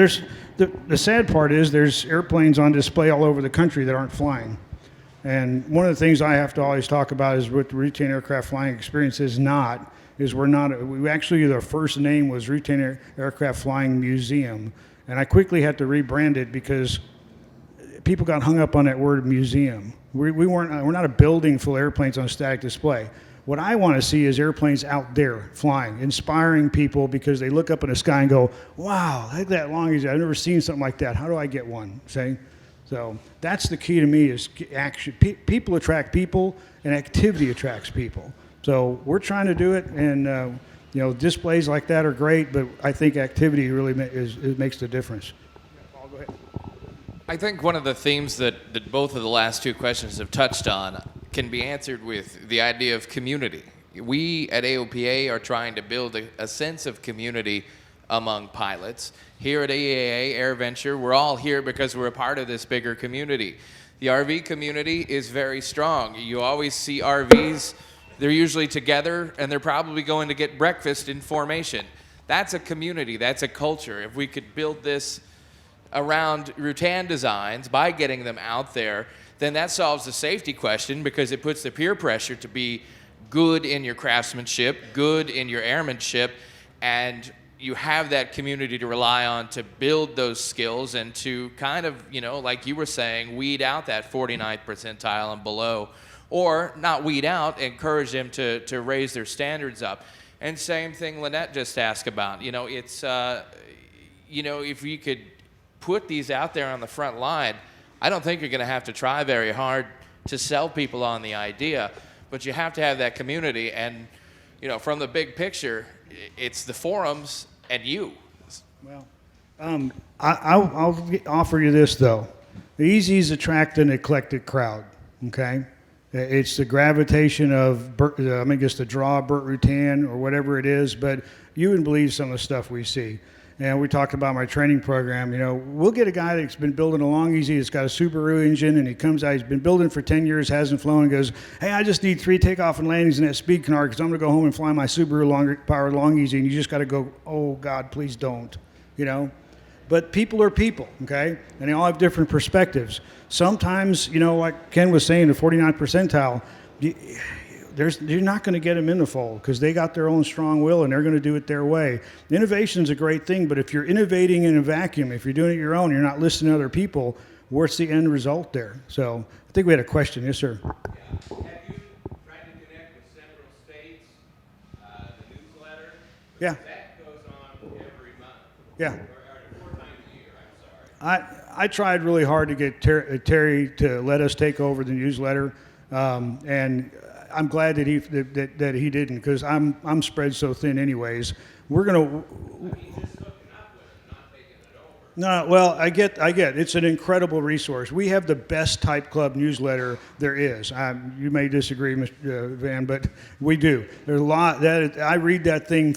the sad part is there's airplanes on display all over the country that aren't flying. And one of the things I have to always talk about is what the Rutan Aircraft Flying Experience is not, is we actually, the first name was Rutan Aircraft Flying Museum. And I quickly had to rebrand it because people got hung up on that word museum. We're not a building full of airplanes on a static display. What I want to see is airplanes out there flying, inspiring people because they look up in the sky and go, wow, look at that long easy. I've never seen something like that. How do I get one? See? So that's the key to me is action. People attract people and activity attracts people. So we're trying to do it, and displays like that are great, but I think activity really makes the difference. Paul, go ahead. I think one of the themes that both of the last two questions have touched on can be answered with the idea of community. We at AOPA are trying to build a sense of community among pilots. Here at AAA, AirVenture, we're all here because we're a part of this bigger community. The RV community is very strong. You always see RVs. They're usually together, and they're probably going to get breakfast in formation. That's a community. That's a culture. If we could build this around Rutan designs by getting them out there, then that solves the safety question because it puts the peer pressure to be good in your craftsmanship, good in your airmanship, and you have that community to rely on to build those skills and to kind of, like you were saying, weed out that 49th percentile and below. Or not weed out, encourage them to raise their standards up. And same thing Lynette just asked about. It's, if we could put these out there on the front line, I don't think you're going to have to try very hard to sell people on the idea, but you have to have that community. And, from the big picture, it's the forums and you. Well, I'll offer you this, though. The Easies attract an eclectic crowd, okay? It's the gravitation of, the draw of Burt Rutan or whatever it is, but you wouldn't believe some of the stuff we see. And we talked about my training program. We'll get a guy that's been building a Long Easy, that's got a Subaru engine, and he comes out, he's been building for 10 years, hasn't flown, and goes, hey, I just need 3 takeoff and landings in that speed canard because I'm going to go home and fly my Subaru powered Long Easy. And you just got to go, oh, God, please don't, But people are people, okay? And they all have different perspectives. Sometimes, like Ken was saying, the 49th percentile, you're not going to get them in the fold because they got their own strong will and they're going to do it their way. Innovation's a great thing, but if you're innovating in a vacuum, if you're doing it your own, you're not listening to other people, what's the end result there? So I think we had a question. Yes, sir. Yeah. Have you tried to connect with several states, the newsletter? Yeah. That goes on every month. Yeah. Or 4 times a year, I'm sorry. I tried really hard to get Terry to let us take over the newsletter, and I'm glad that he didn't because I'm spread so thin anyways. We're gonna. He's just hooking up with it, not taking it over. No, well, I get. It's an incredible resource. We have the best type club newsletter there is. You may disagree, Mr. Van, but we do. There's a lot that I read that thing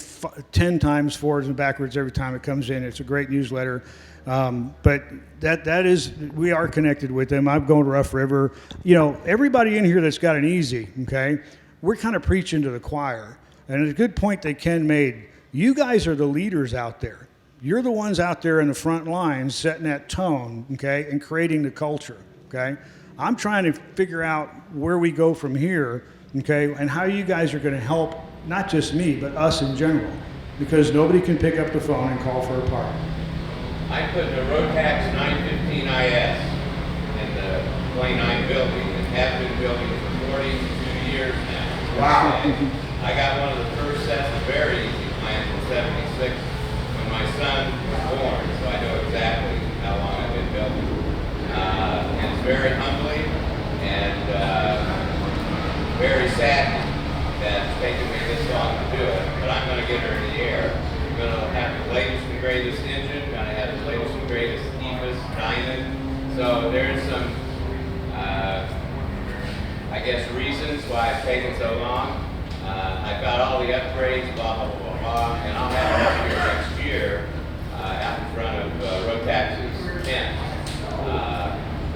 10 times forwards and backwards every time it comes in. It's a great newsletter. But that is, we are connected with them. I'm going to Rough River. Everybody in here that's got an Easy, okay, we're kind of preaching to the choir. And it's a good point that Ken made. You guys are the leaders out there. You're the ones out there in the front lines setting that tone, okay, and creating the culture, okay? I'm trying to figure out where we go from here, okay, and how you guys are going to help not just me, but us in general, because nobody can pick up the phone and call for a part. I put the Rotax 915 IS in the 29 building and have been building for 42 years now. Wow. And I got one of the first sets of very easy plans in 76 when my son was born, so I know exactly how long I've been building. And it's very humbling and very sad that it's taken me this long to do it, but I'm going to get her in the air. I'm going to have the latest and greatest engine, going to have the latest and greatest EPIS diamond. So there's some, I guess, reasons why it's taken so long. I've got all the upgrades, blah, blah, blah, blah, and I'll have it up here next year out in front of Rotax's tent.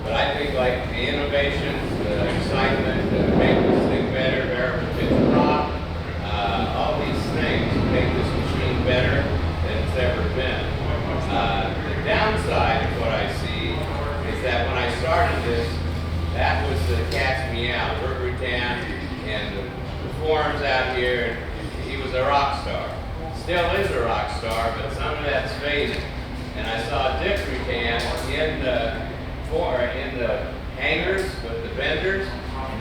But I think like the innovations, the excitement, to make this thing better, verification rock, all these things make this machine better than it's ever been. The downside of what I see is that when I started this, that was the cat's meow. Rutan and the forums out here, he was a rock star. Still is a rock star, but some of that's faded. And I saw Dick Rutan in the hangars with the vendors.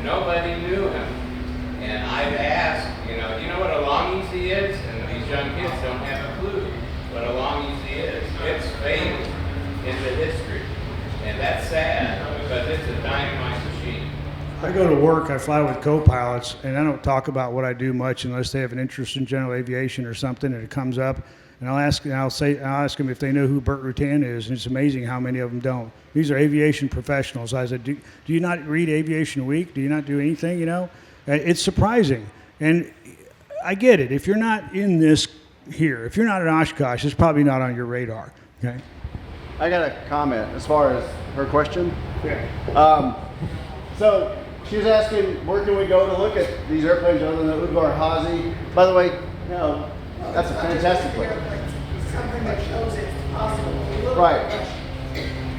Nobody knew him. And I've asked, do you know what a long easy is? And these young kids don't have a clue what a long easy is. It's faded into history. And that's sad because it's a dynamite machine. I go to work, I fly with co-pilots, and I don't talk about what I do much unless they have an interest in general aviation or something, and it comes up. And I'll ask them if they know who Burt Rutan is, and it's amazing how many of them don't. These are aviation professionals. I said, do you not read Aviation Week? Do you not do anything, It's surprising. And I get it. If you're not in this here, if you're not in Oshkosh, it's probably not on your radar, okay? I got a comment as far as her question. Yeah. So she was asking, where can we go to look at these airplanes other than the Udvar Hazy? By the way, that's a fantastic place. Something that shows it's possible. Right.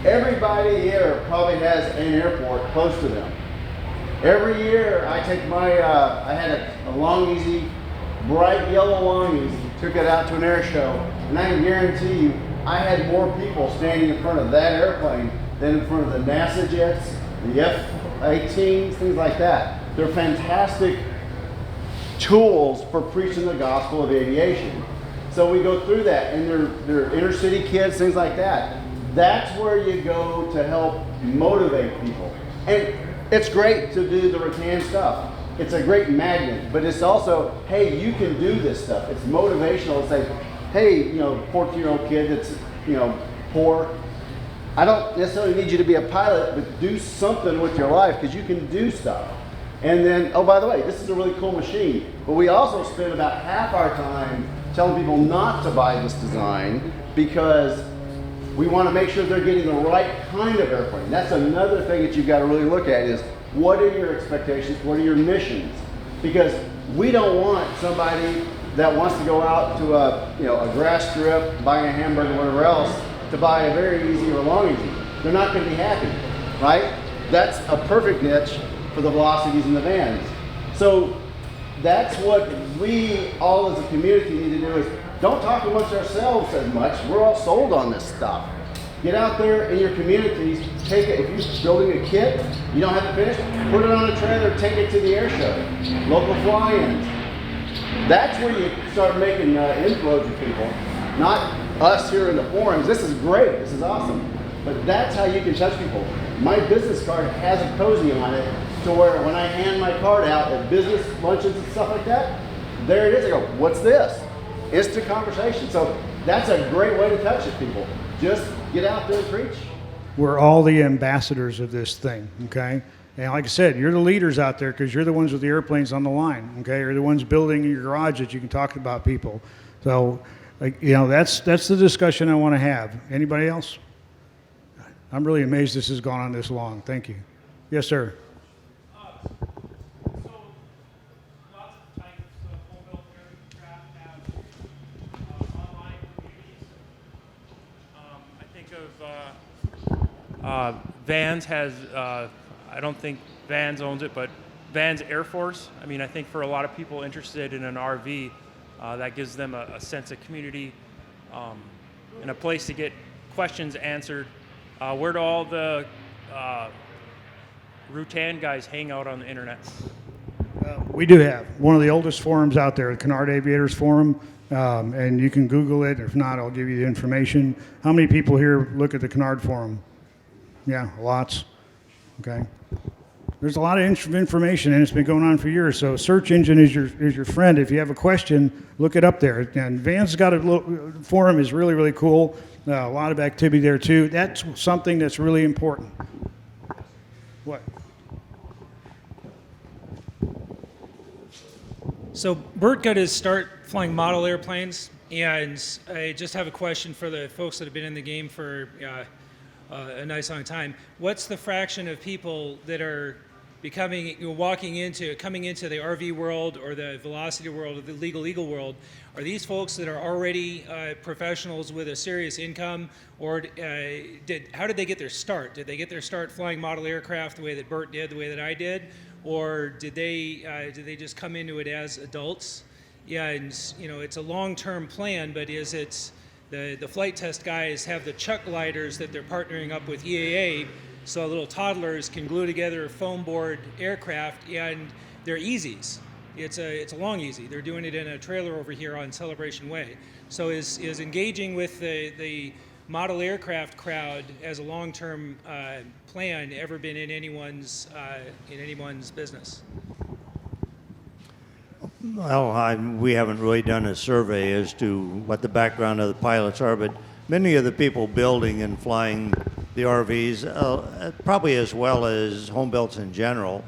Everybody here probably has an airport close to them. Every year I take my, I had a long easy, bright yellow long easy, took it out to an air show, and I can guarantee you, I had more people standing in front of that airplane than in front of the NASA jets, the F-18s, things like that. They're fantastic tools for preaching the gospel of aviation. So we go through that, and they're inner city kids, things like that. That's where you go to help motivate people. And it's great to do the Rutan stuff. It's a great magnet, but it's also, hey, you can do this stuff. It's motivational to say, hey, 14-year-old kid that's, poor, I don't necessarily need you to be a pilot, but do something with your life because you can do stuff. And then, oh, by the way, this is a really cool machine. But we also spend about half our time telling people not to buy this design because we want to make sure they're getting the right kind of airplane. That's another thing that you've got to really look at is what are your expectations? What are your missions? Because we don't want somebody that wants to go out to a grass strip, buying a hamburger, or whatever else, to buy a very easy or long easy. They're not going to be happy, right? That's a perfect niche for the velocities and the vans. So that's what we all as a community need to do is don't talk amongst ourselves as much. We're all sold on this stuff. Get out there in your communities, take it. If you're building a kit, you don't have it finished, put it on a trailer, take it to the air show. Local fly-ins. That's where you start making inroads with people. Not us here in the forums. This is great. This is awesome. But that's how you can touch people. My business card has a cozy on it to where when I hand my card out at business luncheons and stuff like that, there it is. I go, what's this? Instant conversation. So that's a great way to touch it, people. Just get out there and preach. We're all the ambassadors of this thing, okay? And like I said, you're the leaders out there because you're the ones with the airplanes on the line, okay? You're the ones building in your garage that you can talk about people. So, that's the discussion I want to have. Anybody else? I'm really amazed this has gone on this long. Thank you. Yes, sir. So lots of types of Homebuilt aircraft have online communities. of Vans has, I don't think Vans owns it, but Vans Air Force. I mean, I think for a lot of people interested in an RV, that gives them a sense of community and a place to get questions answered. Where do all the Rutan guys hang out on the internet? We do have one of the oldest forums out there, the Canard Aviators Forum, and you can Google it. If not, I'll give you the information. How many people here look at the Canard Forum? Yeah, lots. Okay. There's a lot of information, and it's been going on for years. So search engine is your friend. If you have a question, look it up there. And Van's got a little forum is really, really cool. A lot of activity there too. That's something that's really important. What? So Bert got his start flying model airplanes, and I just have a question for the folks that have been in the game for a nice long time. What's the fraction of people that are coming into the RV world or the velocity world or the legal eagle world? Are these folks that are already professionals with a serious income, or how did they get their start? Did they get their start flying model aircraft the way that Bert did, the way that I did? Or did they just come into it as adults? Yeah, and it's a long-term plan, but is it the flight test guys have the chuck gliders that they're partnering up with EAA, so little toddlers can glue together foam board aircraft, and they're easies. It's a long easy. They're doing it in a trailer over here on Celebration Way. So is engaging with the model aircraft crowd as a long-term plan ever been in anyone's business? Well, we haven't really done a survey as to what the background of the pilots are, but many of the people building and flying the RVs, probably as well as Homebuilts in general,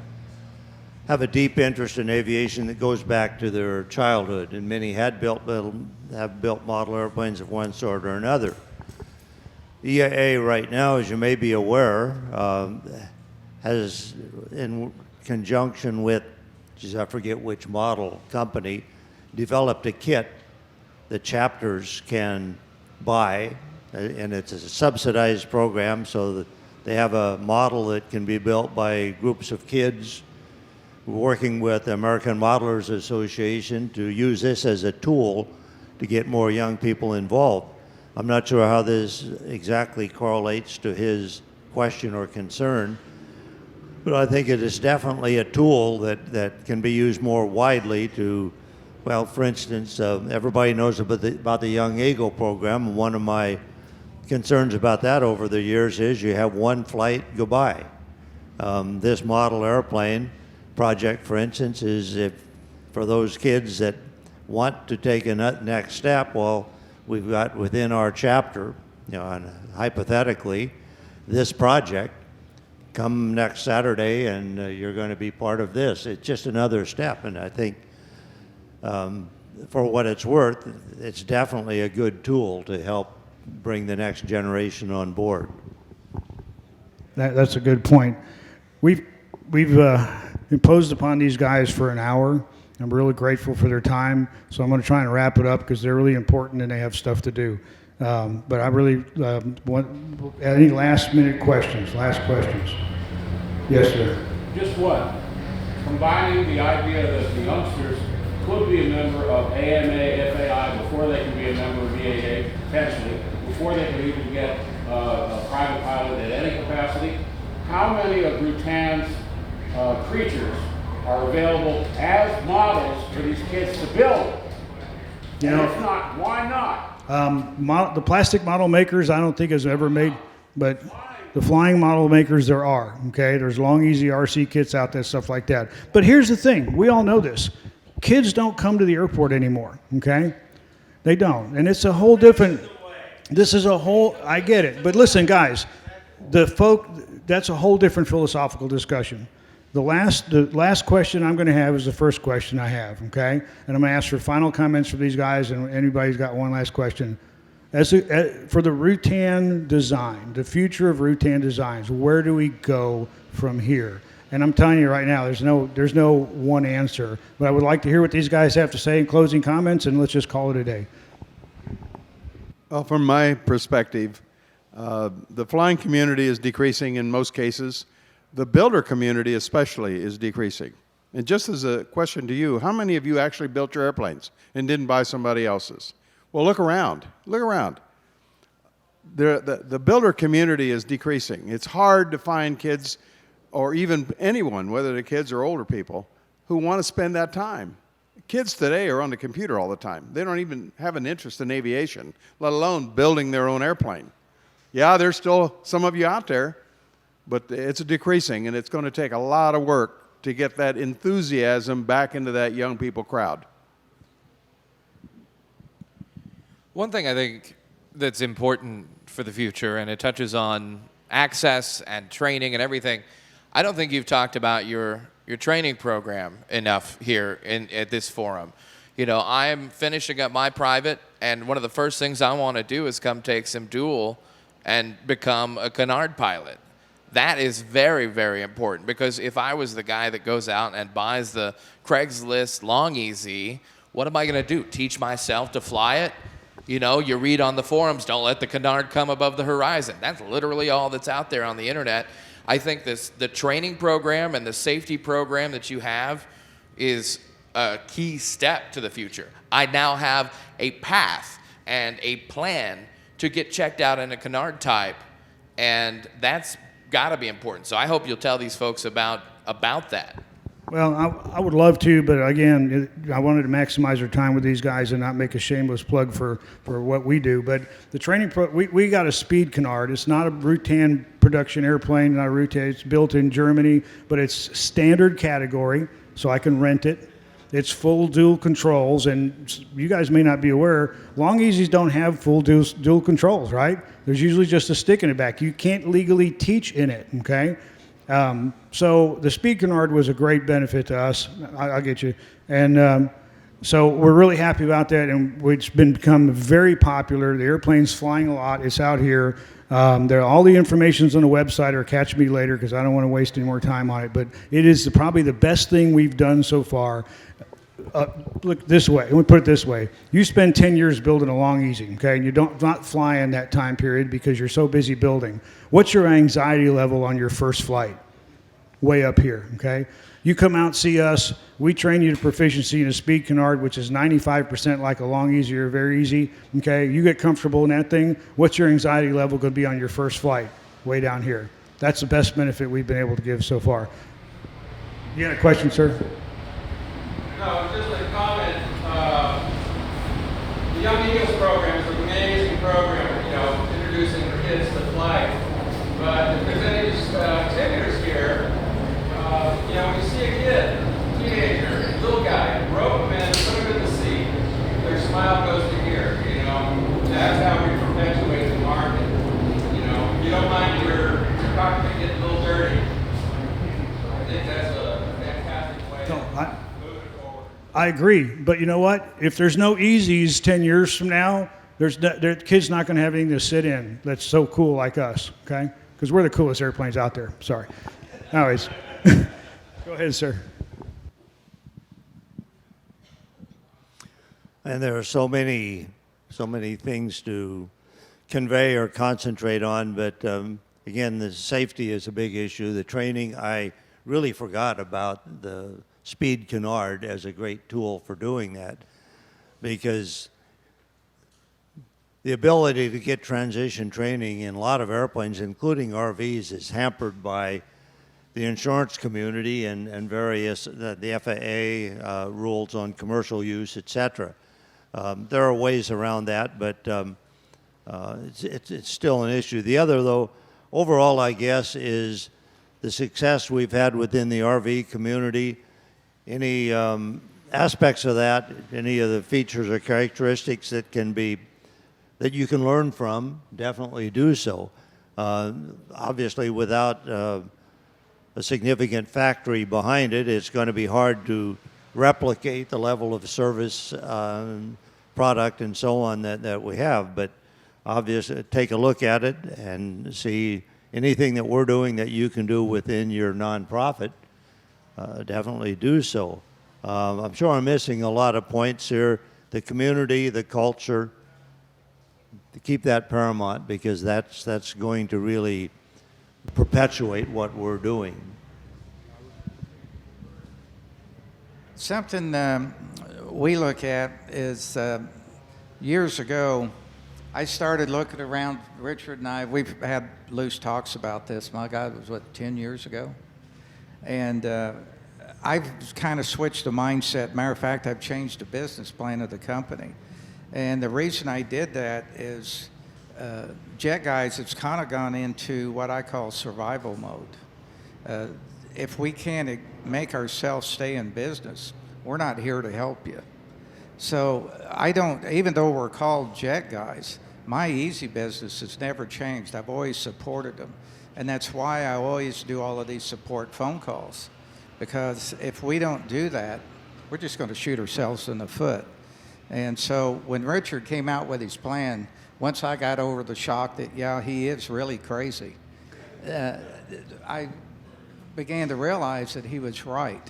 have a deep interest in aviation that goes back to their childhood, and many have built model airplanes of one sort or another. EAA right now, as you may be aware, has, in conjunction with, I forget which model company, developed a kit that chapters can buy, and it's a subsidized program, so that they have a model that can be built by groups of kids working with the American Modelers Association to use this as a tool to get more young people involved. I'm not sure how this exactly correlates to his question or concern, but I think it is definitely a tool that can be used more widely to, well, for instance, everybody knows about the Young Eagle program, and one of my concerns about that over the years is you have one flight, goodbye. This model airplane project, for instance, is for those kids that want to take a next step. Well, we've got within our chapter, hypothetically, this project. Come next Saturday, and you're going to be part of this. It's just another step, and I think, for what it's worth, it's definitely a good tool to help bring the next generation on board. That's a good point. We've imposed upon these guys for an hour. I'm really grateful for their time, so I'm going to try and wrap it up because they're really important and they have stuff to do. But I really want any last-minute questions. Last questions. Yes, sir. Just one. Combining the idea that the youngsters could be a member of AMA, FAI before they can be a member of EAA, potentially, before they can even get a private pilot at any capacity. How many of Rutan's creatures are available as models for these kids to build? You and know, if not, why not? The plastic model makers, I don't think has ever made, but the flying model makers there are. Okay, there's long, easy RC kits out there, stuff like that. But here's the thing: we all know this. Kids don't come to the airport anymore. Okay, they don't, and it's a whole different. This is a whole. I get it, but listen, guys, that's a whole different philosophical discussion. The last question I'm going to have is the first question I have, okay? And I'm going to ask for final comments from these guys, and anybody's got one last question. For the Rutan design, the future of Rutan designs, where do we go from here? And I'm telling you right now, there's no one answer. But I would like to hear what these guys have to say in closing comments, and let's just call it a day. Well, from my perspective, The flying community is decreasing in most cases. The builder community especially is decreasing. And just as a question to you, how many of you actually built your airplanes and didn't buy somebody else's? Well, look around. Look around. The builder community is decreasing. It's hard to find kids or even anyone, whether they're kids or older people, who want to spend that time. Kids today are on the computer all the time. They don't even have an interest in aviation, let alone building their own airplane. Yeah, there's still some of you out there, but it's decreasing, and it's going to take a lot of work to get that enthusiasm back into that young people crowd. One thing I think that's important for the future, and it touches on access and training and everything, I don't think you've talked about your training program enough here at this forum. You know, I'm finishing up my private, and one of the first things I want to do is come take some dual and become a canard pilot. That is very, very important, because if I was the guy that goes out and buys the Craigslist Long Easy, what am I going to do? Teach myself to fly it? You know, you read on the forums, don't let the canard come above the horizon. That's literally all that's out there on the internet. I think the training program and the safety program that you have is a key step to the future. I now have a path and a plan to get checked out in a canard type, and that's got to be important. So I hope you'll tell these folks about that. Well, I would love to, but again, I wanted to maximize our time with these guys and not make a shameless plug for what we do. But the training, we got a speed canard. It's not a Rutan production airplane, not a Rutan. It's built in Germany, but it's standard category, so I can rent it. It's full dual controls, and you guys may not be aware, Long Easies don't have full dual controls, right? There's usually just a stick in the back. You can't legally teach in it, okay? So the speed canard was a great benefit to us. I'll get you. And so we're really happy about that, and it's become very popular. The airplane's flying a lot. It's out here. All the information's on the website, or catch me later, because I don't want to waste any more time on it. But it is probably the best thing we've done so far. Look this way. Let me put it this way. You spend 10 years building a Long Easy, okay, and you not fly in that time period because you're so busy building. What's your anxiety level on your first flight? Way up here, okay? You come out and see us. We train you to proficiency in a speed canard, which is 95% like a Long Easy or very easy, okay? You get comfortable in that thing. What's your anxiety level going to be on your first flight? Way down here. That's the best benefit we've been able to give so far. You got a question, sir? No, just a comment. The Young Eagles program is an amazing program, you know, introducing kids to flight. But if there's any exhibitors here, you know, when you see a kid, teenager, little guy, rope him in, put him in the seat, their smile goes to here, you know. That's how we perpetuate the market. You know, you don't mind your cockpit getting a little dirty. I think that's a fantastic way. No, I agree, but you know what? If there's no easies 10 years from now, their kid's not going to have anything to sit in that's so cool like us, okay? Because we're the coolest airplanes out there. Sorry. Anyways, go ahead, sir. And there are so many things to convey or concentrate on, but again, the safety is a big issue. The training, I really forgot about the speed canard as a great tool for doing that, because the ability to get transition training in a lot of airplanes, including RVs, is hampered by the insurance community and various, the FAA rules on commercial use, etc. There are ways around that, but it's still an issue. The other, though, overall, I guess, is the success we've had within the RV community. Any aspects of that, any of the features or characteristics that you can learn from, definitely do so. Obviously, without a significant factory behind it, it's going to be hard to replicate the level of service, product, and so on that we have. But obviously, take a look at it and see anything that we're doing that you can do within your nonprofit. Definitely do so. I'm sure I'm missing a lot of points here. The community, the culture, to keep that paramount, because that's going to really perpetuate what we're doing. Something we look at is years ago, I started looking around. Richard and I, we've had loose talks about this. My God, it was 10 years ago? And I've kind of switched the mindset. Matter of fact, I've changed the business plan of the company. And the reason I did that is Jetguys has kind of gone into what I call survival mode. If we can't make ourselves stay in business, we're not here to help you. So I don't, even though we're called Jetguys, my easy business has never changed. I've always supported them. And that's why I always do all of these support phone calls. Because if we don't do that, we're just going to shoot ourselves in the foot. And so when Richard came out with his plan, once I got over the shock that, yeah, he is really crazy, I began to realize that he was right.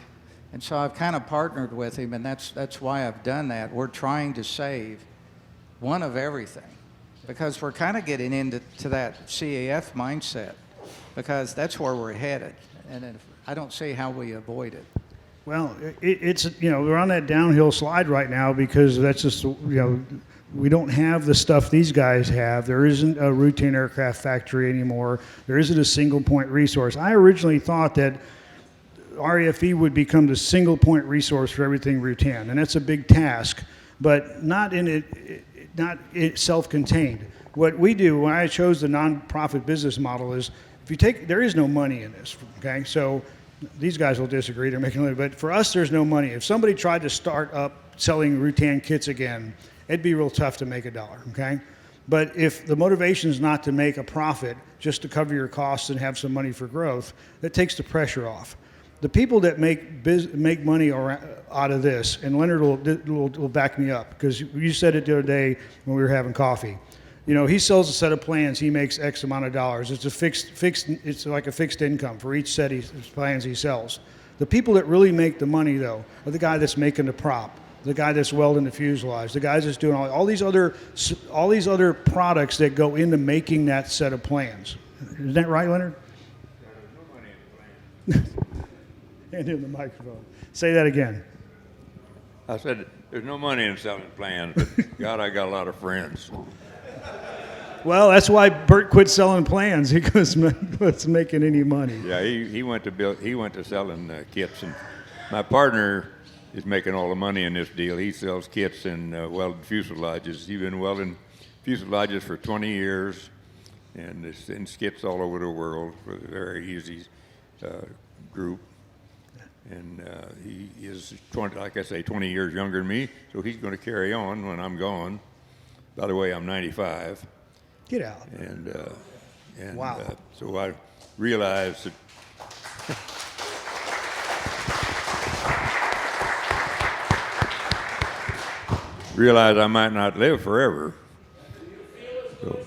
And so I've kind of partnered with him, and that's why I've done that. We're trying to save one of everything, because we're kind of getting into that CAF mindset, because that's where we're headed. And I don't see how we avoid it. Well, it's, we're on that downhill slide right now, because that's just, we don't have the stuff these guys have. There isn't a Rutan aircraft factory anymore. There isn't a single point resource. I originally thought that RAFE would become the single point resource for everything Rutan, and that's a big task, but not self-contained. What we do, when I chose the nonprofit business model, is there is no money in this, okay? So these guys will disagree, they're making money, but for us, there's no money. If somebody tried to start up selling Rutan kits again, it'd be real tough to make a dollar, okay? But if the motivation is not to make a profit, just to cover your costs and have some money for growth, that takes the pressure off. The people that make money out of this, and Leonard will back me up, because you said it the other day when we were having coffee. He sells a set of plans, he makes X amount of dollars. It's it's like a fixed income for each set of plans he sells. The people that really make the money, though, are the guy that's making the prop, the guy that's welding the fuselage, the guys that's doing all these other products that go into making that set of plans. Isn't that right, Leonard? There's no money in the plan. Hand him the microphone. Say that again. I said, there's no money in selling plans, but God, I got a lot of friends. Well, that's why Bert quit selling plans. He wasn't making any money. Yeah, he went to selling kits, and my partner is making all the money in this deal. He sells kits and welded fuselages. He's been welding fuselages for 20 years, and it's in skits all over the world for the Very Easy group. And he is 20 years younger than me, so he's going to carry on when I'm gone. By the way, I'm 95. Get out. And wow. So I realized that I might not live forever. So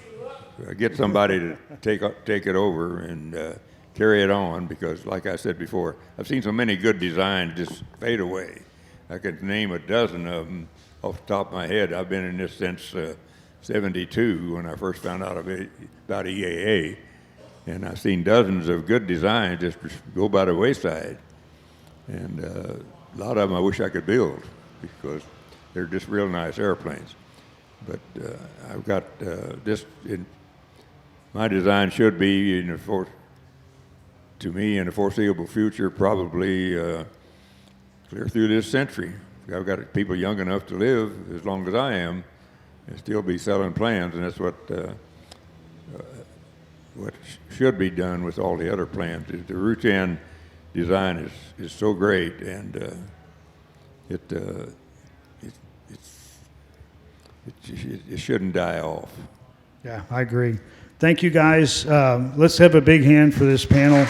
I get somebody to take it over and carry it on, because, like I said before, I've seen so many good designs just fade away. I could name a dozen of them off the top of my head. I've been in this since '72 when I first found out about EAA, and I've seen dozens of good designs just go by the wayside. And a lot of them I wish I could build, because they're just real nice airplanes. But I've got my design should be to me in the foreseeable future, probably clear through this century. I've got people young enough to live as long as I am and still be selling plans, and that's what should be done with all the other plans. The Rutan design is so great, and it shouldn't die off. Yeah, I agree. Thank you, guys. Let's have a big hand for this panel.